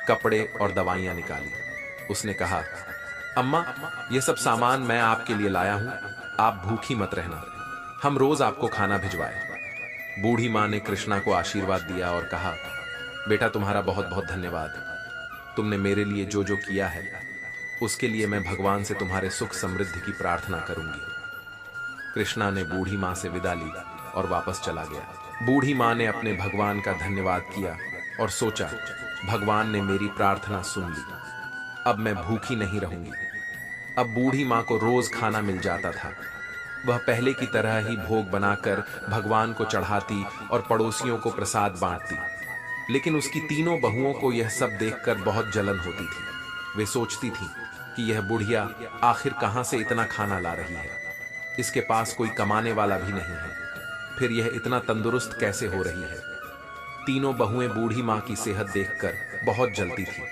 कपड़े और दवाइयां निकाली। उसने कहा, अम्मा, ये सब सामान मैं आपके लिए लाया हूं। आप भूखी मत रहना, हम रोज आपको खाना भिजवाए। बूढ़ी माँ ने कृष्णा को आशीर्वाद दिया और कहा, बेटा, तुम्हारा बहुत बहुत धन्यवाद। तुमने मेरे लिए जो जो किया है, उसके लिए मैं भगवान से तुम्हारे सुख समृद्धि की प्रार्थना करूंगी। कृष्णा ने बूढ़ी माँ से विदा ली और वापस चला गया। बूढ़ी माँ ने अपने भगवान का धन्यवाद किया और सोचा, भगवान ने मेरी प्रार्थना सुन ली, अब मैं भूखी नहीं रहूंगी। अब बूढ़ी माँ को रोज खाना मिल जाता था। वह पहले की तरह ही भोग बनाकर भगवान को चढ़ाती और पड़ोसियों को प्रसाद बांटती। लेकिन उसकी तीनों बहुओं को यह सब देखकर बहुत जलन होती थी। वे सोचती थीं कि यह बुढ़िया आखिर कहां से इतना खाना ला रही है। इसके पास कोई कमाने वाला भी नहीं है, फिर यह इतना तंदुरुस्त कैसे हो रही है। तीनों बहुएं बूढ़ी माँ की सेहत देखकर बहुत जलती थीं।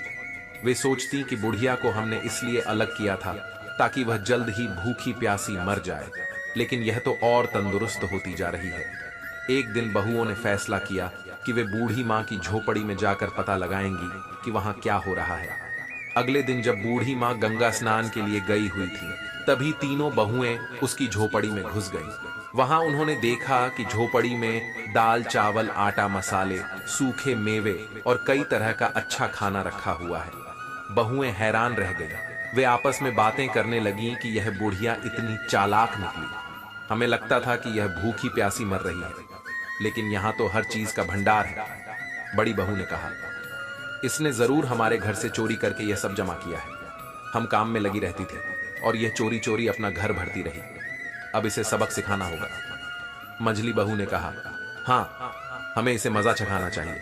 वे सोचती कि बुढ़िया को हमने इसलिए अलग किया था ताकि वह जल्द ही भूखी प्यासी मर जाए, लेकिन यह तो और तंदुरुस्त होती जा रही है। एक दिन बहुओं ने फैसला किया कि वे बूढ़ी माँ की झोपड़ी में जाकर पता लगाएंगी कि वहां क्या हो रहा है। अगले दिन जब बूढ़ी माँ गंगा स्नान के लिए गई हुई थी, तभी तीनों बहुएं उसकी झोपड़ी में घुस गईं। वहां उन्होंने देखा कि झोपड़ी में दाल, चावल, आटा, मसाले, सूखे मेवे और कई तरह का अच्छा खाना रखा हुआ है। बहुएं हैरान रह गईं। वे आपस में बातें करने लगीं कि यह बुढ़िया इतनी चालाक निकली। हमें लगता था कि यह भूखी प्यासी मर रही है, लेकिन यहाँ तो हर चीज का भंडार है। बड़ी बहू ने कहा, इसने जरूर हमारे घर से चोरी करके यह सब जमा किया है। हम काम में लगी रहती थी और यह चोरी चोरी अपना घर भरती रही। अब इसे सबक सिखाना होगा। मंझली बहू ने कहा, हाँ, हमें इसे मजा चखाना चाहिए।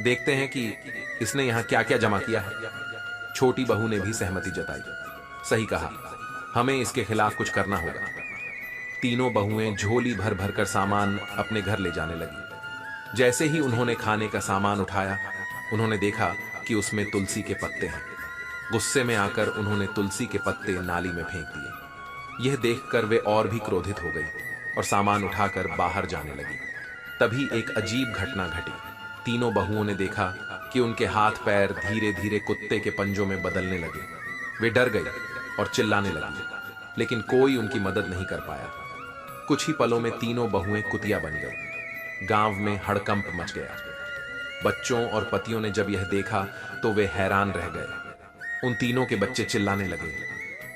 देखते हैं कि इसने यहाँ क्या क्या जमा किया है। छोटी बहू ने भी सहमति जताई। सही कहा, हमें इसके खिलाफ कुछ करना होगा। तीनों बहुएं झोली भर भर कर सामान अपने घर ले जाने लगी। जैसे ही उन्होंने खाने का सामान उठाया, उन्होंने देखा कि उसमें तुलसी के पत्ते हैं। गुस्से में आकर उन्होंने तुलसी के पत्ते नाली में फेंक दिए। यह देखकर वे और भी क्रोधित हो गई और सामान उठाकर बाहर जाने लगी। तभी एक अजीब घटना घटी। तीनों बहुओं ने देखा कि उनके हाथ पैर धीरे धीरे कुत्ते के पंजों में बदलने लगे। वे डर गई और चिल्लाने लगी, लेकिन कोई उनकी मदद नहीं कर पाया। कुछ ही पलों में तीनों बहुएं कुतिया बन गई। गांव में हड़कंप मच गया। बच्चों और पतियों ने जब यह देखा तो वे हैरान रह गए। उन तीनों के बच्चे चिल्लाने लगे,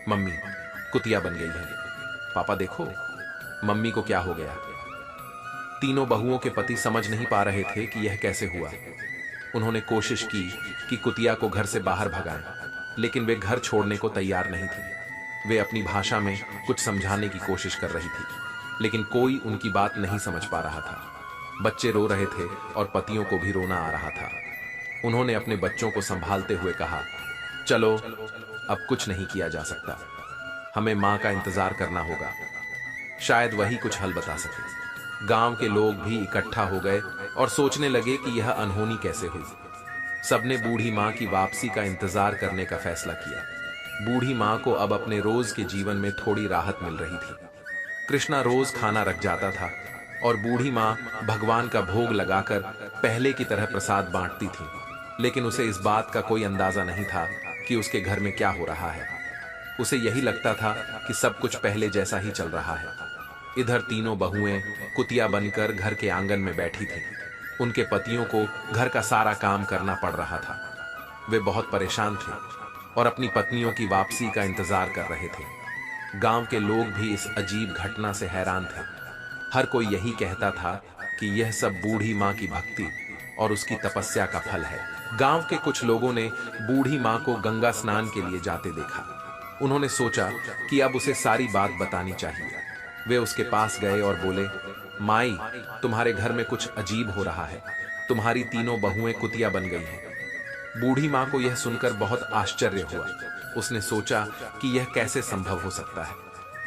मम्मी कुतिया बन गई है, पापा देखो मम्मी को क्या हो गया। तीनों बहुओं के पति समझ नहीं पा रहे थे कि यह कैसे हुआ। उन्होंने कोशिश की कि कुतिया को घर से बाहर भगाएं, लेकिन वे घर छोड़ने को तैयार नहीं थी। वे अपनी भाषा में कुछ समझाने की कोशिश कर रही थी, लेकिन कोई उनकी बात नहीं समझ पा रहा था। बच्चे रो रहे थे और पतियों को भी रोना आ रहा था। उन्होंने अपने बच्चों को संभालते हुए कहा, चलो अब कुछ नहीं किया जा सकता, हमें मां का इंतजार करना होगा, शायद वही कुछ हल बता सके। गांव के लोग भी इकट्ठा हो गए और सोचने लगे कि यह अनहोनी कैसे हुई। सबने बूढ़ी माँ की वापसी का इंतजार करने का फैसला किया। बूढ़ी माँ को अब अपने रोज के जीवन में थोड़ी राहत मिल रही थी। कृष्णा रोज खाना रख जाता था और बूढ़ी माँ भगवान का भोग लगाकर पहले की तरह प्रसाद बांटती थी, लेकिन उसे इस बात का कोई अंदाजा नहीं था कि उसके घर में क्या हो रहा है। उसे यही लगता था कि सब कुछ पहले जैसा ही चल रहा है। इधर तीनों बहुएं कुतिया बनकर घर के आंगन में बैठी थीं। उनके पतियों को घर का सारा काम करना पड़ रहा था। वे बहुत परेशान थे और अपनी पत्नियों की वापसी का इंतजार कर रहे थे। गांव के लोग भी इस अजीब घटना से हैरान थे। हर कोई यही कहता था कि यह सब बूढ़ी माँ की भक्ति और उसकी तपस्या का फल है। गांव के कुछ लोगों ने बूढ़ी माँ को गंगा स्नान के लिए जाते देखा। उन्होंने सोचा कि अब उसे सारी बात बतानी चाहिए। वे उसके पास गए और बोले, माई, तुम्हारे घर में कुछ अजीब हो रहा है। तुम्हारी तीनों बहुएं कुतिया बन गई हैं। बूढ़ी माँ को यह सुनकर बहुत आश्चर्य हुआ। उसने सोचा कि यह कैसे संभव हो सकता है।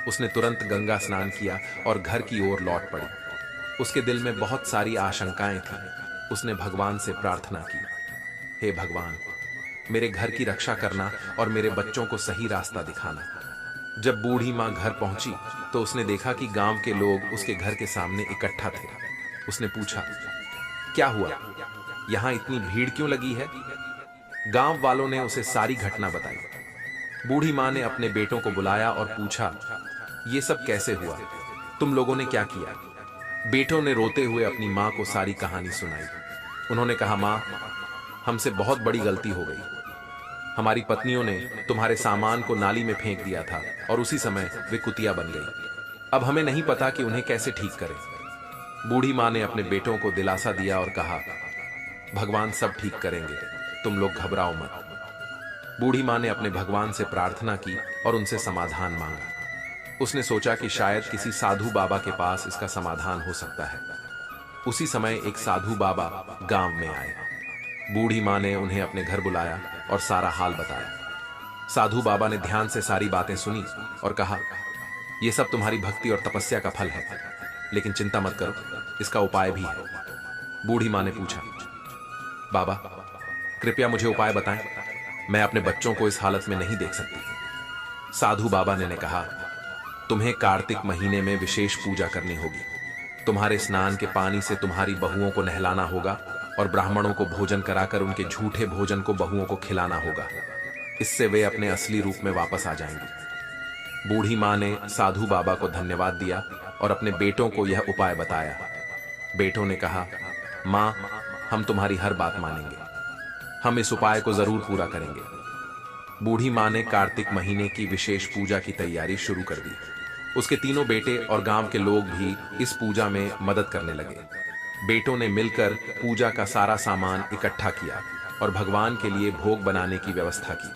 उसने तुरंत गंगा स्नान किया और घर की ओर लौट पड़ी। उसके दिल में बहुत सारी आशंकाएं थीं। उसने भगवान से प्रार्थना की, हे भगवान, मेरे घर की रक्षा करना और मेरे बच्चों को सही रास्ता दिखाना। जब बूढ़ी माँ घर पहुंची तो उसने देखा कि गांव के लोग उसके घर के सामने इकट्ठा थे। उसने पूछा, क्या हुआ? यहां इतनी भीड़ क्यों लगी है? गांव वालों ने उसे सारी घटना बताई। बूढ़ी माँ ने अपने बेटों को बुलाया और पूछा, ये सब कैसे हुआ? तुम लोगों ने क्या किया? बेटों ने रोते हुए अपनी माँ को सारी कहानी सुनाई। उन्होंने कहा, माँ, हमसे बहुत बड़ी गलती हो गई। हमारी पत्नियों ने तुम्हारे सामान को नाली में फेंक दिया था और उसी समय वे कुतिया बन गई। अब हमें नहीं पता कि उन्हें कैसे ठीक करें। बूढ़ी माँ ने अपने बेटों को दिलासा दिया और कहा, भगवान सब ठीक करेंगे, तुम लोग घबराओ मत। बूढ़ी माँ ने अपने भगवान से प्रार्थना की और उनसे समाधान मांगा। उसने सोचा कि शायद किसी साधु बाबा के पास इसका समाधान हो सकता है। उसी समय एक साधु बाबा गांव में आए। बूढ़ी माँ ने उन्हें अपने घर बुलाया और सारा हाल बताया। साधु बाबा ने ध्यान से सारी बातें सुनी और कहा, यह सब तुम्हारी भक्ति और तपस्या का फल है, लेकिन चिंता मत करो, इसका उपाय भी है। बूढ़ी माँ ने पूछा, बाबा, कृपया मुझे उपाय बताएं, मैं अपने बच्चों को इस हालत में नहीं देख सकती। साधु बाबा ने कहा, तुम्हें कार्तिक महीने में विशेष पूजा करनी होगी। तुम्हारे स्नान के पानी से तुम्हारी बहुओं को नहलाना होगा और ब्राह्मणों को भोजन कराकर उनके झूठे भोजन को बहुओं को खिलाना होगा। इससे वे अपने असली रूप में वापस आ जाएंगी। बूढ़ी माँ ने साधु बाबा को धन्यवाद दिया और अपने बेटों को यह उपाय बताया। बेटों ने कहा, माँ, हम तुम्हारी हर बात मानेंगे, हम इस उपाय को जरूर पूरा करेंगे। बूढ़ी माँ ने कार्तिक महीने की विशेष पूजा की तैयारी शुरू कर दी। उसके तीनों बेटे और गांव के लोग भी इस पूजा में मदद करने लगे। बेटों ने मिलकर पूजा का सारा सामान इकट्ठा किया और भगवान के लिए भोग बनाने की व्यवस्था की।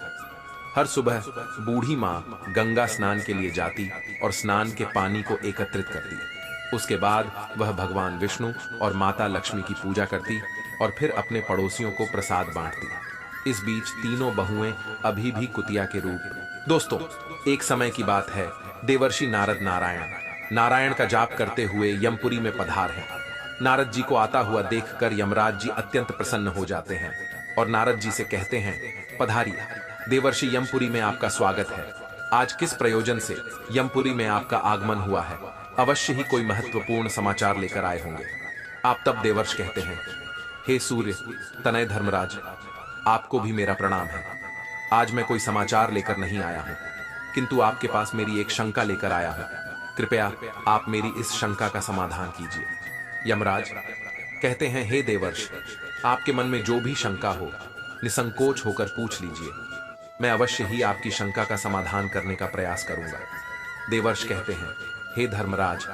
हर सुबह बूढ़ी माँ गंगा स्नान के लिए जाती और स्नान के पानी को एकत्रित करती। उसके बाद वह भगवान विष्णु और माता लक्ष्मी की पूजा करती और फिर अपने पड़ोसियों को प्रसाद बांटती। इस बीच तीनों बहुएं अभी भी कुतिया के रूप। दोस्तों, एक समय की बात है, देवर्षि नारद नारायण का जाप करते हुए यमपुरी में पधार हैं। नारद जी को आता हुआ देखकर यमराज जी अत्यंत प्रसन्न हो जाते हैं और नारद जी से कहते हैं, पधारिए, देवर्षि यमपुरी में आपका स्वागत है। आज किस प्रयोजन से यमपुरी में आपका आगमन हुआ है? अवश्य ही कोई महत्वपूर्ण समाचार लेकर आए होंगे। आप तब देवर्ष कहते हैं, हे सूर्य तनय धर्मराज, आपको भी मेरा प्रणाम है। आज मैं कोई समाचार लेकर नहीं आया हूं, किंतु आपके पास मेरी एक शंका लेकर आया हूं। कृपया आप मेरी इस शंका का समाधान कीजिए। यमराज कहते हैं, हे देवर्ष, आपके मन में जो भी शंका हो निसंकोच होकर पूछ लीजिए। मैं अवश्य ही आपकी शंका का समाधान करने का प्रयास करूंगा। देवर्ष कहते हैं, हे धर्मराज,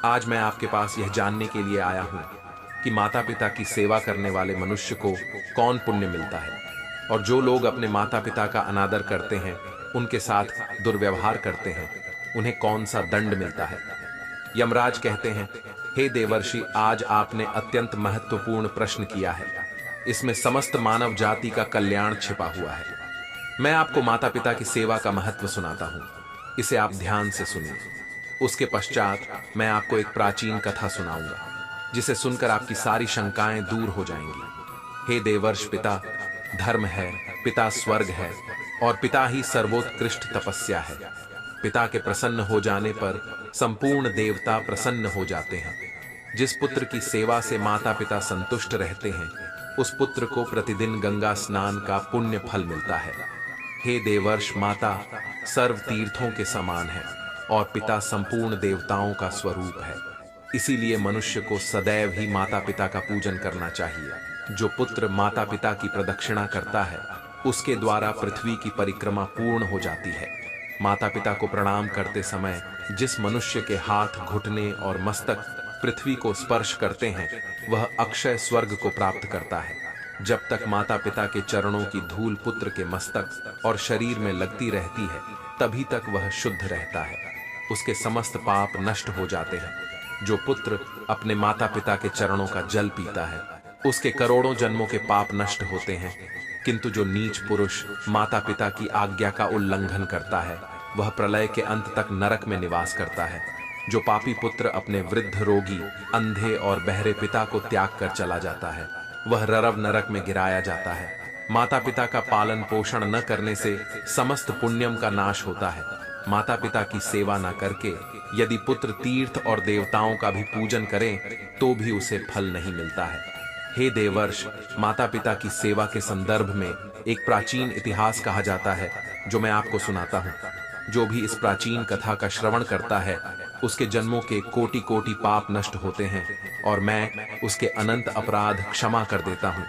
आज मैं आपके पास यह जानने के लिए आया हूं कि माता पिता की सेवा करने वाले मनुष्य को कौन पुण्य मिलता है, और जो लोग अपने माता पिता का अनादर करते हैं, उनके साथ दुर्व्यवहार करते हैं, उन्हें कौन सा दंड मिलता है। यमराज कहते हैं, हे देवर्षि, आज आपने अत्यंत महत्वपूर्ण प्रश्न किया है। इसमें समस्त मानव जाति का कल्याण छिपा हुआ है। मैं आपको माता पिता की सेवा का महत्व सुनाता हूं, इसे आप ध्यान से सुनिए। उसके पश्चात मैं आपको एक प्राचीन कथा सुनाऊंगा, जिसे सुनकर आपकी सारी शंकाएं दूर हो जाएंगी। हे देवर्ष पिता, धर्म है, पिता स्वर्ग है और पिता ही सर्वोत्कृष्ट तपस्या है। पिता के प्रसन्न हो जाने पर संपूर्ण देवता प्रसन्न हो जाते हैं। जिस पुत्र की सेवा से माता पिता संतुष्ट रहते हैं, उस पुत्र को प्रतिदिन गंगा स्नान का पुण्य फल मिलता है। हे देवर्ष, माता सर्व तीर्थों के समान है और पिता संपूर्ण देवताओं का स्वरूप है। इसीलिए मनुष्य को सदैव ही माता पिता का पूजन करना चाहिए। जो पुत्र माता पिता की प्रदक्षिणा करता है, उसके द्वारा पृथ्वी की परिक्रमा पूर्ण हो जाती है। माता पिता को प्रणाम करते समय जिस मनुष्य के हाथ, घुटने और मस्तक पृथ्वी को स्पर्श करते हैं, वह अक्षय स्वर्ग को प्राप्त करता है। जब तक माता पिता के चरणों की धूल पुत्र के मस्तक और शरीर में लगती रहती है, तभी तक वह शुद्ध रहता है। उसके समस्त पाप नष्ट हो जाते हैं। जो पुत्र अपने माता पिता के चरणों का जल पीता है, उसके करोड़ों जन्मों के पाप नष्ट होते हैं। किंतु जो नीच पुरुष माता पिता की आज्ञा का उल्लंघन करता है, वह प्रलय के अंत तक नरक में निवास करता है। जो पापी पुत्र अपने वृद्ध, रोगी, अंधे और बहरे पिता को त्याग कर चला जाता है, वह ररव नरक में गिराया जाता है। माता पिता का पालन पोषण न करने से समस्त पुण्यम का नाश होता है। माता पिता की सेवा न करके यदि पुत्र तीर्थ और देवताओं का भी पूजन करें, तो भी उसे फल नहीं मिलता है। हे देवर्ष, माता पिता की सेवा के संदर्भ में एक प्राचीन इतिहास कहा जाता है, जो मैं आपको सुनाता हूँ। जो भी इस प्राचीन कथा का श्रवण करता है, उसके जन्मों के कोटि कोटि पाप नष्ट होते हैं और मैं उसके अनंत अपराध क्षमा कर देता हूँ।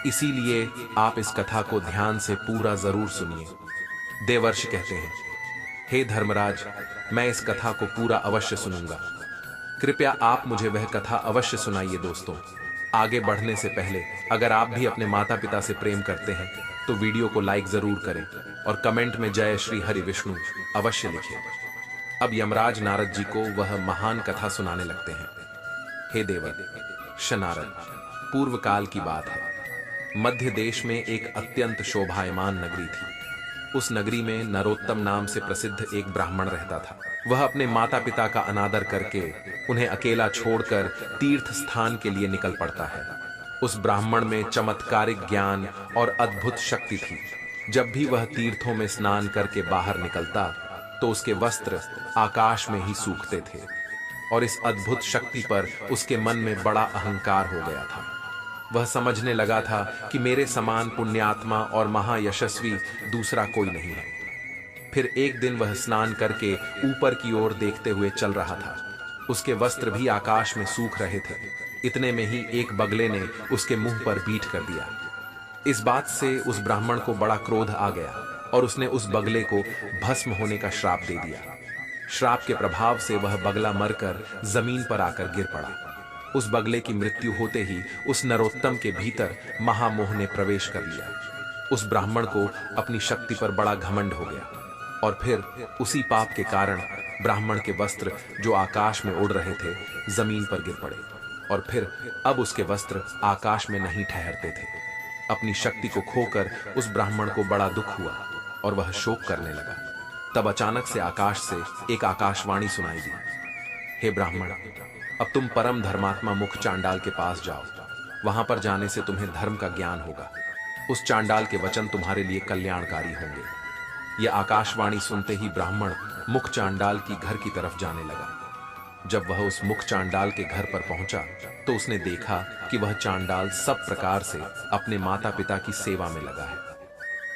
इसीलिए आप इस कथा को ध्यान से पूरा जरूर सुनिए। देवर्षि कहते हैं, हे धर्मराज, मैं इस कथा को पूरा अवश्य सुनूंगा। कृपया आप मुझे वह कथा अवश्य सुनाइए। दोस्तों, आगे बढ़ने से पहले अगर आप भी अपने माता पिता से प्रेम करते हैं, तो वीडियो को लाइक जरूर करें और कमेंट में जय श्री हरि विष्णु अवश्य लिखें। अब यमराज नारद जी को वह महान कथा सुनाने लगते हैं। हे देवर नारद, पूर्व काल की बात है। मध्य देश में एक अत्यंत शोभायमान नगरी थी। उस नगरी में नरोत्तम नाम से प्रसिद्ध एक ब्राह्मण रहता था। वह अपने माता पिता का अनादर करके उन्हें अकेला छोड़कर तीर्थ स्थान के लिए निकल पड़ता है। उस ब्राह्मण में चमत्कारिक ज्ञान और अद्भुत शक्ति थी। जब भी वह तीर्थों में स्नान करके बाहर निकलता, तो उसके वस्त्र आकाश में ही सूखते थे और इस अद्भुत शक्ति पर उसके मन में बड़ा अहंकार हो गया था। वह समझने लगा था कि मेरे समान पुण्यात्मा और महायशस्वी दूसरा कोई नहीं है। फिर एक दिन वह स्नान करके ऊपर की ओर देखते हुए चल रहा था। उसके वस्त्र भी आकाश में सूख रहे थे। इतने में ही एक बगले ने उसके मुंह पर बीट कर दिया। इस बात से उस ब्राह्मण को बड़ा क्रोध आ गया और उसने उस बगले को भस्म होने का श्राप दे दिया। श्राप के प्रभाव से वह बगला मरकर जमीन पर आकर गिर पड़ा। उस बगले की मृत्यु होते ही उस नरोत्तम के भीतर महामोह ने प्रवेश कर लिया। उस ब्राह्मण को अपनी शक्ति पर बड़ा घमंड हो गया और फिर उसी पाप के कारण ब्राह्मण के वस्त्र जो आकाश में उड़ रहे थे, जमीन पर गिर पड़े और फिर अब उसके वस्त्र आकाश में नहीं ठहरते थे। अपनी शक्ति को खोकर उस ब्राह्मण को बड़ा दुख हुआ और वह शोक करने लगा। तब अचानक से आकाश से एक आकाशवाणी सुनाई दी, हे ब्राह्मण, अब तुम परम धर्मात्मा मुख चांडाल के पास जाओ। वहां पर जाने से तुम्हें धर्म का ज्ञान होगा। उस चांडाल के वचन तुम्हारे लिए कल्याणकारी होंगे। यह आकाशवाणी सुनते ही ब्राह्मण मुख चांडाल की घर की तरफ जाने लगा। जब वह उस मुख चांडाल के घर पर पहुंचा, तो उसने देखा कि वह चांडाल सब प्रकार से अपने माता पिता की सेवा में लगा है।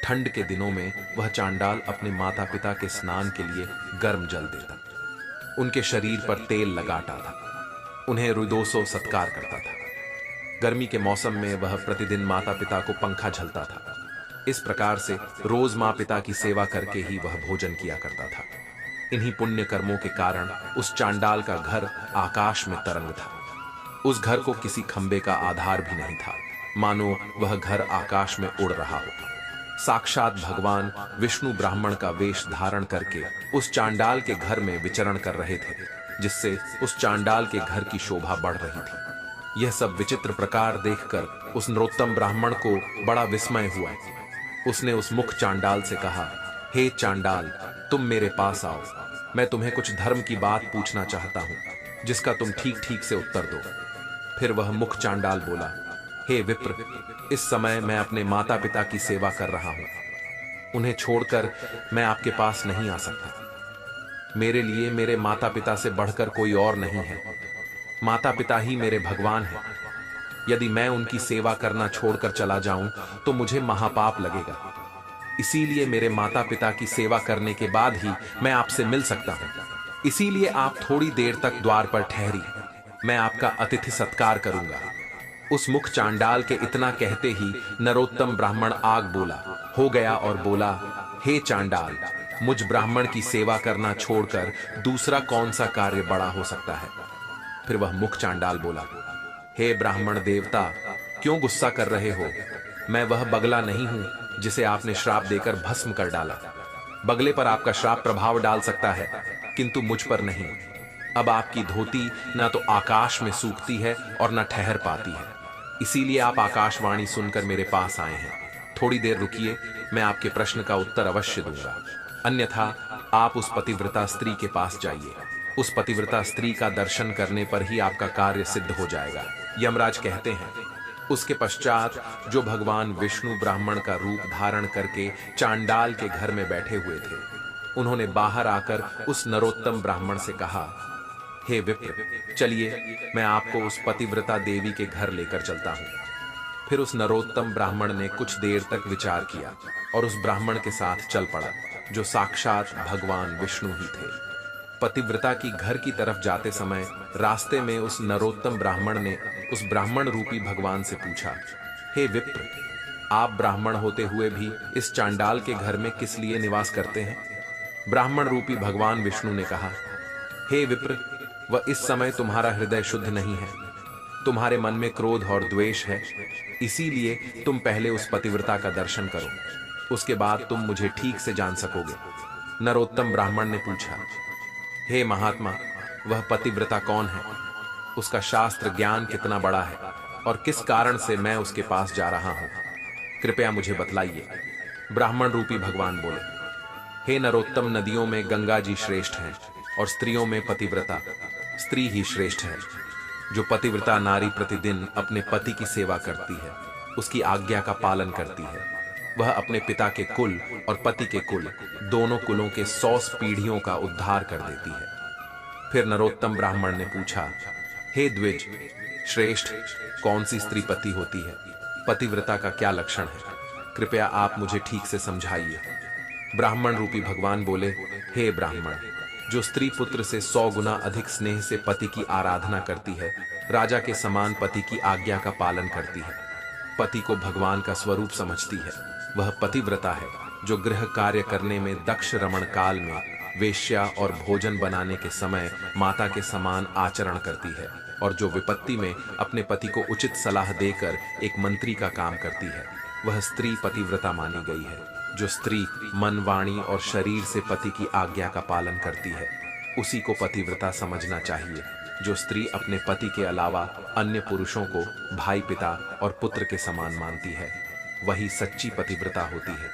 ठंड के दिनों में वह चांडाल अपने माता पिता के स्नान के लिए गर्म जल देता, उनके शरीर पर तेल लगाता था, उन्हें रुदोसो सत्कार करता था। गर्मी के मौसम में वह प्रतिदिन माता पिता को पंखा झलता था। इस प्रकार से रोज माँ पिता की सेवा करके ही वह भोजन किया करता था। इन्हीं पुण्य कर्मों के कारण उस चांडाल का घर आकाश में तरंग था। उस घर को किसी खंबे का आधार भी नहीं था, मानो वह घर आकाश में उड़ रहा हो। साक्षात भगवान विष्णु ब्राह्मण का वेश धारण करके उस चांडाल के घर में विचरण कर रहे थे, जिससे उस चांडाल के घर की शोभा बढ़ रही थी। यह सब विचित्र प्रकार देखकर उस नरोत्तम ब्राह्मण को बड़ा विस्मय हुआ। उसने उस मुख चांडाल से कहा, हे चांडाल, तुम मेरे पास आओ। मैं तुम्हें कुछ धर्म की बात पूछना चाहता हूँ, जिसका तुम ठीक ठीक से उत्तर दो। फिर वह मुख चांडाल बोला, हे विप्र, इस समय मैं अपने माता पिता की सेवा कर रहा हूं। उन्हें छोड़कर मैं आपके पास नहीं आ सकता। मेरे लिए मेरे माता पिता से बढ़कर कोई और नहीं है। माता पिता ही मेरे भगवान हैं। यदि मैं उनकी सेवा करना छोड़कर चला जाऊं तो मुझे महापाप लगेगा। इसीलिए मेरे माता पिता की सेवा करने के बाद ही मैं आपसे मिल सकता हूं। इसीलिए आप थोड़ी देर तक द्वार पर ठहरी, मैं आपका अतिथि सत्कार करूंगा। उस मुख चांडाल के इतना कहते ही नरोत्तम ब्राह्मण आग बोला हो गया और बोला, हे चांडाल, मुझ ब्राह्मण की सेवा करना छोड़कर दूसरा कौन सा कार्य बड़ा हो सकता है। फिर वह मुख चांडाल बोला, हे ब्राह्मण देवता, क्यों गुस्सा कर रहे हो? मैं वह बगला नहीं हूं जिसे आपने श्राप देकर भस्म कर डाला। बगले पर आपका श्राप प्रभाव डाल सकता है, किंतु मुझ पर नहीं। अब आपकी धोती ना तो आकाश में सूखती है और न ठहर पाती है। इसीलिए आप आकाशवाणी सुनकर मेरे पास आए हैं। थोड़ी देर रुकिए, मैं आपके प्रश्न का उत्तर अवश्य दूंगा। अन्यथा आप उस पतिव्रता स्त्री के पास जाइए। उस पतिव्रता स्त्री का दर्शन करने पर ही आपका कार्य सिद्ध हो जाएगा। यमराज कहते हैं, उसके पश्चात जो भगवान विष्णु ब्राह्मण का रूप धारण करके चांडाल के घर में बैठे हुए थे, उन्होंने बाहर आकर उस नरोत्तम ब्राह्मण से कहा, हे विप्र, चलिए मैं आपको उस पतिव्रता देवी के घर लेकर चलता हूं। फिर उस नरोत्तम ब्राह्मण ने कुछ देर तक विचार किया और उस ब्राह्मण के साथ चल पड़ा, जो साक्षात भगवान विष्णु ही थे। पतिव्रता की घर की तरफ जाते समय रास्ते में उस नरोत्तम ब्राह्मण ने उस ब्राह्मण रूपी भगवान से पूछा, हे विप्र, आप ब्राह्मण होते हुए भी इस चांडाल के घर में किस लिए निवास करते हैं? ब्राह्मण रूपी भगवान विष्णु ने कहा, हे विप्र, वह इस समय तुम्हारा हृदय शुद्ध नहीं है। तुम्हारे मन में क्रोध और द्वेष है। इसीलिए तुम पहले उस पतिव्रता का दर्शन करो, उसके बाद तुम मुझे ठीक से जान सकोगे। नरोत्तम ब्राह्मण ने पूछा, हे महात्मा, वह पतिव्रता कौन है? उसका शास्त्र ज्ञान कितना बड़ा है और किस कारण से मैं उसके पास जा रहा हूं? कृपया मुझे बतलाइए। ब्राह्मण रूपी भगवान बोले, हे नरोत्तम, नदियों में गंगा जी श्रेष्ठ हैं और स्त्रियों में पतिव्रता स्त्री ही श्रेष्ठ है। जो पतिव्रता नारी प्रतिदिन अपने पति की सेवा करती है, उसकी आज्ञा का पालन करती है, वह अपने पिता के कुल और पति के कुल दोनों कुलों के 100 पीढ़ियों का उद्धार कर देती है। फिर नरोत्तम ब्राह्मण ने पूछा, हे द्विज श्रेष्ठ, कौन सी स्त्री पति होती है? पतिव्रता का क्या लक्षण है? कृपया आप मुझे ठीक से समझाइए। ब्राह्मण रूपी भगवान बोले, हे ब्राह्मण, जो स्त्री पुत्र से 100 गुना अधिक स्नेह से पति की आराधना करती है, राजा के समान पति की आज्ञा का पालन करती है, पति को भगवान का स्वरूप समझती है, वह पतिव्रता है। जो गृह कार्य करने में दक्ष रमण काल में वेश्या और भोजन बनाने के समय माता के समान आचरण करती है, और जो विपत्ति में अपने पति को उचित सलाह देकर एक मंत्री का काम करती है, वह स्त्री पतिव्रता मानी गई है। जो स्त्री मन, वाणी और शरीर से पति की आज्ञा का पालन करती है, उसी को पतिव्रता समझना चाहिए। जो स्त्री अपने पति के अलावा अन्य पुरुषों को भाई, पिता और पुत्र के समान मानती है, वही सच्ची पतिव्रता होती है।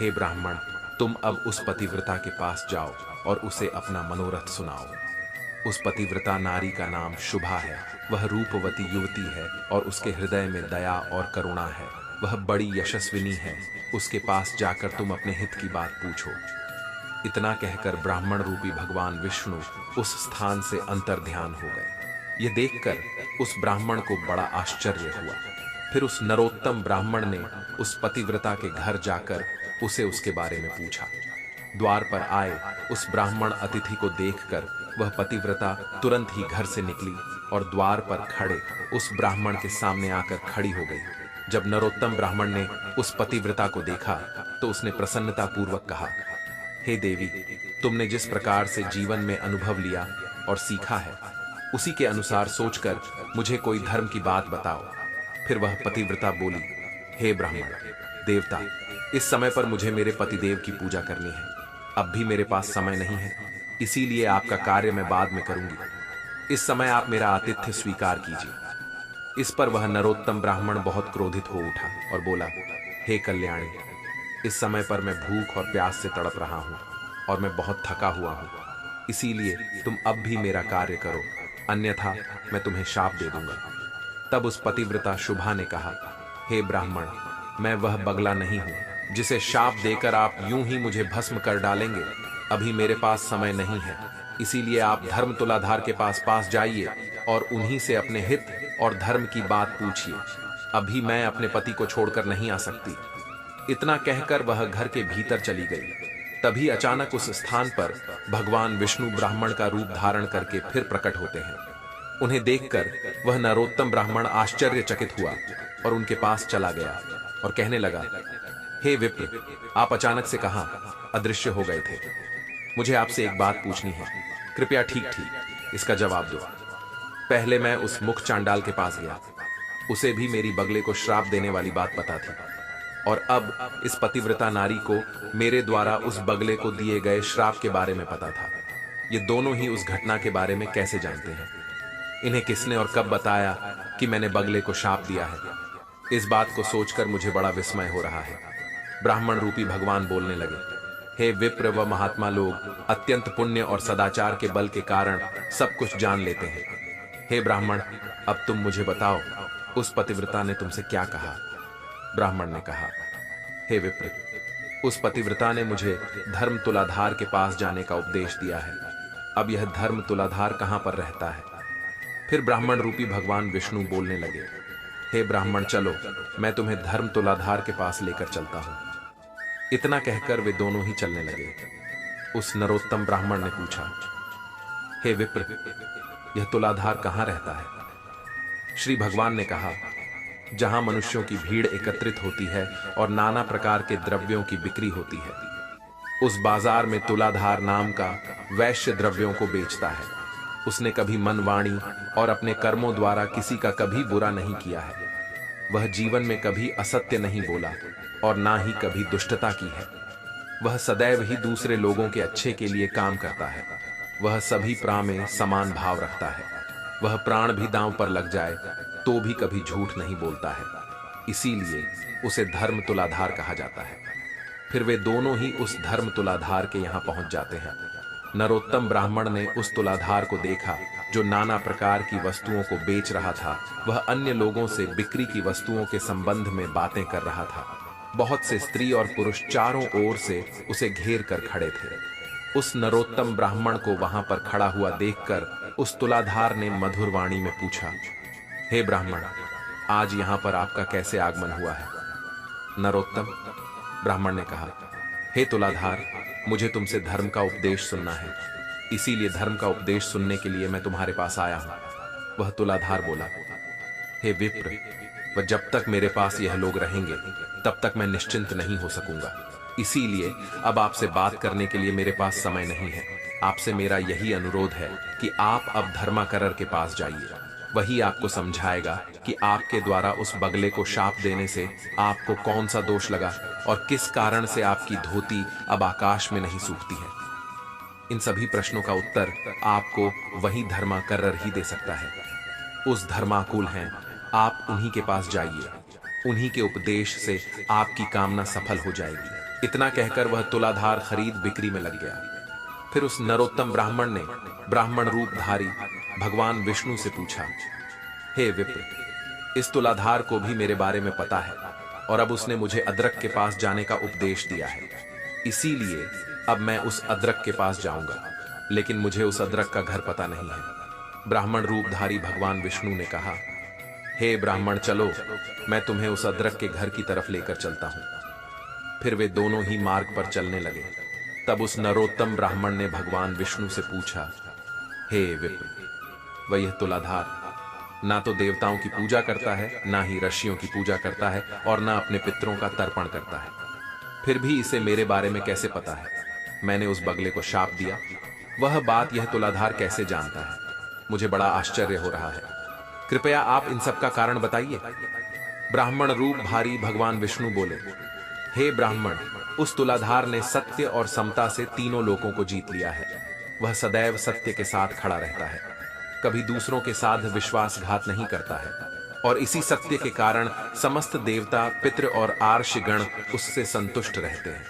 हे ब्राह्मण, तुम अब उस पतिव्रता के पास जाओ और उसे अपना मनोरथ सुनाओ। उस पतिव्रता नारी का नाम शुभा है। वह रूपवती युवती है और उसके हृदय में दया और करुणा है। वह बड़ी यशस्विनी है। उसके पास जाकर तुम अपने हित की बात पूछो। इतना कहकर ब्राह्मण रूपी भगवान विष्णु उस स्थान से अंतर्ध्यान हो गए। ये देखकर उस ब्राह्मण को बड़ा आश्चर्य हुआ। फिर उस नरोत्तम ब्राह्मण ने उस पतिव्रता के घर जाकर उसे उसके बारे में पूछा। द्वार पर आए उस ब्राह्मण अतिथि को देखकर वह पतिव्रता तुरंत ही घर से निकली और द्वार पर खड़े उस ब्राह्मण के सामने आकर खड़ी हो गई। जब नरोत्तम ब्राह्मण ने उस पतिव्रता को देखा तो उसने प्रसन्नता पूर्वक कहा, हे देवी, तुमने जिस प्रकार से जीवन में अनुभव लिया और सीखा है, उसी के अनुसार सोचकर मुझे कोई धर्म की बात बताओ। फिर वह पतिव्रता बोली, हे ब्राह्मण देवता, इस समय पर मुझे मेरे पतिदेव की पूजा करनी है। अब भी मेरे पास समय नहीं है, इसीलिए आपका कार्य मैं बाद में करूंगी। इस समय आप मेरा आतिथ्य स्वीकार कीजिए। इस पर वह नरोत्तम ब्राह्मण बहुत क्रोधित हो उठा और बोला, हे कल्याणी, इस समय पर मैं भूख और प्यास से तड़प रहा हूं और मैं बहुत थका हुआ हूं, इसीलिए तुम अब भी मेरा कार्य करो, अन्यथा मैं तुम्हें शाप दे दूंगा। तब उस पतिव्रता शुभा ने कहा, हे ब्राह्मण, मैं वह बगला नहीं हूं जिसे शाप देकर आप यूं ही मुझे भस्म कर डालेंगे। अभी मेरे पास समय नहीं है, इसीलिए आप धर्म तुलाधार के पास जाइए और उन्हीं से अपने हित और धर्म की बात पूछिए। अभी मैं अपने पति को छोड़कर नहीं आ सकती। इतना कहकर वह घर के भीतर चली गई। तभी अचानक उस स्थान पर भगवान विष्णु ब्राह्मण का रूप धारण करके फिर प्रकट होते हैं। उन्हें देखकर वह नरोत्तम ब्राह्मण आश्चर्यचकित हुआ और उनके पास चला गया और कहने लगा, हे विप्र, आप अचानक से कहां अदृश्य हो गए थे? मुझे आपसे एक बात पूछनी है, कृपया ठीक ठीक इसका जवाब दो। पहले मैं उस मुख चांडाल के पास गया, उसे भी मेरी बगले को श्राप देने वाली बात पता थी, और अब इस पतिव्रता नारी को मेरे द्वारा उस बगले को दिए गए श्राप के बारे में पता था। ये दोनों ही उस घटना के बारे में कैसे जानते हैं? इन्हें किसने और कब बताया कि मैंने बगले को शाप दिया है? इस बात को सोचकर मुझे बड़ा विस्मय हो रहा है। ब्राह्मण रूपी भगवान बोलने लगे, हे विप्र व महात्मा लोग अत्यंत पुण्य और सदाचार के बल के कारण सब कुछ जान लेते हैं। हे ब्राह्मण, अब तुम मुझे बताओ, उस पतिव्रता ने तुमसे क्या कहा? ब्राह्मण ने कहा, हे विप्र, उस पतिव्रता ने मुझे धर्म तुलाधार के पास जाने का उपदेश दिया है। अब यह धर्म तुलाधार कहां पर रहता है? फिर ब्राह्मण रूपी भगवान विष्णु बोलने लगे, हे ब्राह्मण, चलो, मैं तुम्हें धर्म तुलाधार के पास लेकर चलता हूं। इतना कहकर वे दोनों ही चलने लगे। उस नरोत्तम ब्राह्मण ने पूछा, हे विप्र, यह तुलाधार कहां रहता है? श्री भगवान ने कहा, जहां मनुष्यों की भीड़ एकत्रित होती है और नाना प्रकार के द्रव्यों की बिक्री होती है, उस बाजार में तुलाधार नाम का वैश्य द्रव्यों को बेचता है। उसने कभी मन, वाणी और अपने कर्मों द्वारा किसी का कभी बुरा नहीं किया है। वह जीवन में कभी असत्य नहीं बोला और ना ही कभी दुष्टता की है। वह सदैव ही दूसरे लोगों के अच्छे के लिए काम करता है। वह सभी प्राण में समान भाव रखता है। वह प्राण भी दांव पर लग जाए तो भी कभी झूठ नहीं बोलता है। इसीलिए उसे धर्म तुलाधार कहा जाता है। फिर वे दोनों ही उस धर्म तुलाधार के यहां पहुंच जाते हैं। नरोत्तम ब्राह्मण ने उस तुलाधार को देखा जो नाना प्रकार की वस्तुओं को बेच रहा था। वह अन्य लोगों से बिक्री की वस्तुओं के संबंध में बातें कर रहा था। बहुत से स्त्री और पुरुष चारों ओर से उसे घेर कर खड़े थे। उस नरोत्तम ब्राह्मण को वहां पर खड़ा हुआ देखकर उस तुलाधार ने मधुर वाणी में पूछा, हे ब्राह्मण, आज यहां पर आपका कैसे आगमन हुआ है? नरोत्तम ब्राह्मण ने कहा, हे तुलाधार, मुझे तुमसे धर्म का उपदेश सुनना है, इसीलिए धर्म का उपदेश सुनने के लिए मैं तुम्हारे पास आया हूं। वह तुलाधार बोला, हे विप्र, वह जब तक मेरे पास यह लोग रहेंगे तब तक मैं निश्चिंत नहीं हो सकूंगा। इसीलिए अब आपसे बात करने के लिए मेरे पास समय नहीं है। आपसे मेरा यही अनुरोध है कि आप अब धर्माकरर के पास जाइए। वही आपको समझाएगा कि आपके द्वारा उस बगले को शाप देने से आपको कौन सा दोष लगा और किस कारण से आपकी धोती अब आकाश में नहीं सूखती है। इन सभी प्रश्नों का उत्तर आपको वही धर्माकरर ही दे सकता है। उस धर्माकुल हैं, आप उन्हीं के पास जाइए। उन्हीं के उपदेश से आपकी कामना सफल हो जाएगी। इतना कहकर वह तुलाधार खरीद बिक्री में लग गया। फिर उस नरोत्तम ब्राह्मण ने ब्राह्मण रूपधारी भगवान विष्णु से पूछा, हे विप्र, इस तुलाधार को भी मेरे बारे में पता है और अब उसने मुझे अदरक के पास जाने का उपदेश दिया है। इसीलिए अब मैं उस अदरक के पास जाऊंगा, लेकिन मुझे उस अदरक का घर पता नहीं है। ब्राह्मण रूपधारी भगवान विष्णु ने कहा, हे ब्राह्मण, चलो, मैं तुम्हें उस अदरक के घर की तरफ लेकर चलता हूं। फिर वे दोनों ही मार्ग पर चलने लगे। तब उस नरोत्तम ब्राह्मण ने भगवान विष्णु से पूछा, हे विप्र, वह यह तुलाधार ना तो देवताओं की पूजा करता है, ना ही ऋषियों की पूजा करता है और ना अपने पितरों का तर्पण करता है, फिर भी इसे मेरे बारे में कैसे पता है? मैंने उस बगले को शाप दिया, वह बात यह तुलाधार कैसे जानता है? मुझे बड़ा आश्चर्य हो रहा है। कृपया आप इन सब का कारण बताइए। ब्राह्मण रूपधारी भगवान विष्णु बोले, हे ब्राह्मण, उस तुलाधार ने सत्य और समता से तीनों लोकों को जीत लिया है। वह सदैव सत्य के साथ खड़ा रहता है, कभी दूसरों के साथ विश्वासघात नहीं करता है, और इसी सत्य के कारण समस्त देवता, पितृ और आर्षगण उससे संतुष्ट रहते हैं।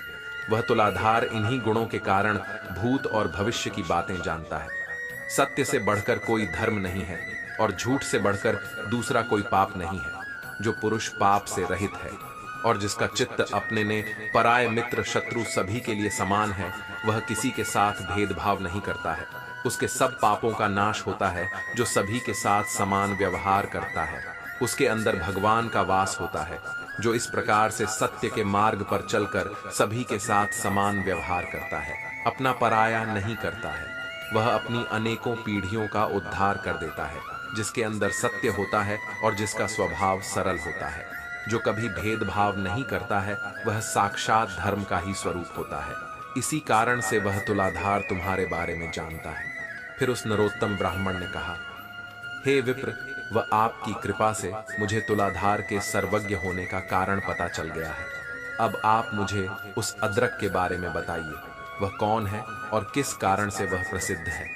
वह तुलाधार इन्हीं गुणों के कारण भूत और भविष्य की बातें जानता है। सत्य से बढ़कर कोई धर्म नहीं है और झूठ से बढ़कर दूसरा कोई पाप नहीं है। जो पुरुष पाप से रहित है और जिसका चित्त अपने ने पराय मित्र शत्रु सभी के लिए समान है, वह किसी के साथ भेदभाव नहीं करता है। उसके सब पापों का नाश होता है। जो सभी के साथ समान व्यवहार करता है, उसके अंदर भगवान का वास होता है। जो इस प्रकार से सत्य के मार्ग पर चलकर सभी के साथ समान व्यवहार करता है, अपना पराया नहीं करता है, वह अपनी अनेकों पीढ़ियों का उद्धार कर देता है। जिसके अंदर सत्य होता है और जिसका स्वभाव सरल होता है, जो कभी भेदभाव नहीं करता है, वह साक्षात धर्म का ही स्वरूप होता है। इसी कारण से वह तुलाधार तुम्हारे बारे में जानता है। फिर उस नरोत्तम ब्राह्मण ने कहा, हे विप्र, वह आपकी कृपा से मुझे तुलाधार के सर्वज्ञ होने का कारण पता चल गया है। अब आप मुझे उस अदरक के बारे में बताइए, वह कौन है और किस कारण से वह प्रसिद्ध है।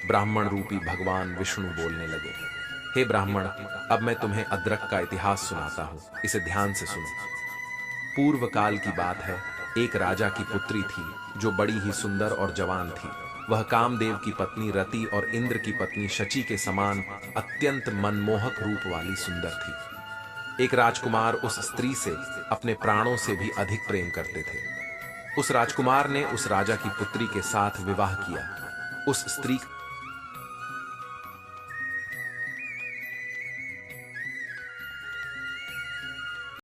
ब्राह्मण रूपी भगवान विष्णु बोलने लगे, हे ब्राह्मण, अब मैं तुम्हें अदरक का इतिहास सुनाता हूँ, इसे ध्यान से सुनो। पूर्व काल की बात है। एक राजा की पुत्री थी जो बड़ी ही सुंदर और जवान थी। वह कामदेव की पत्नी रति और इंद्र की पत्नी शची के समान अत्यंत मनमोहक रूप वाली सुंदर थी। एक राजकुमार उस स्त्री से अपने प्राणों से भी अधिक प्रेम करते थे। उस राजकुमार ने उस राजा की पुत्री के साथ विवाह किया। उस स्त्री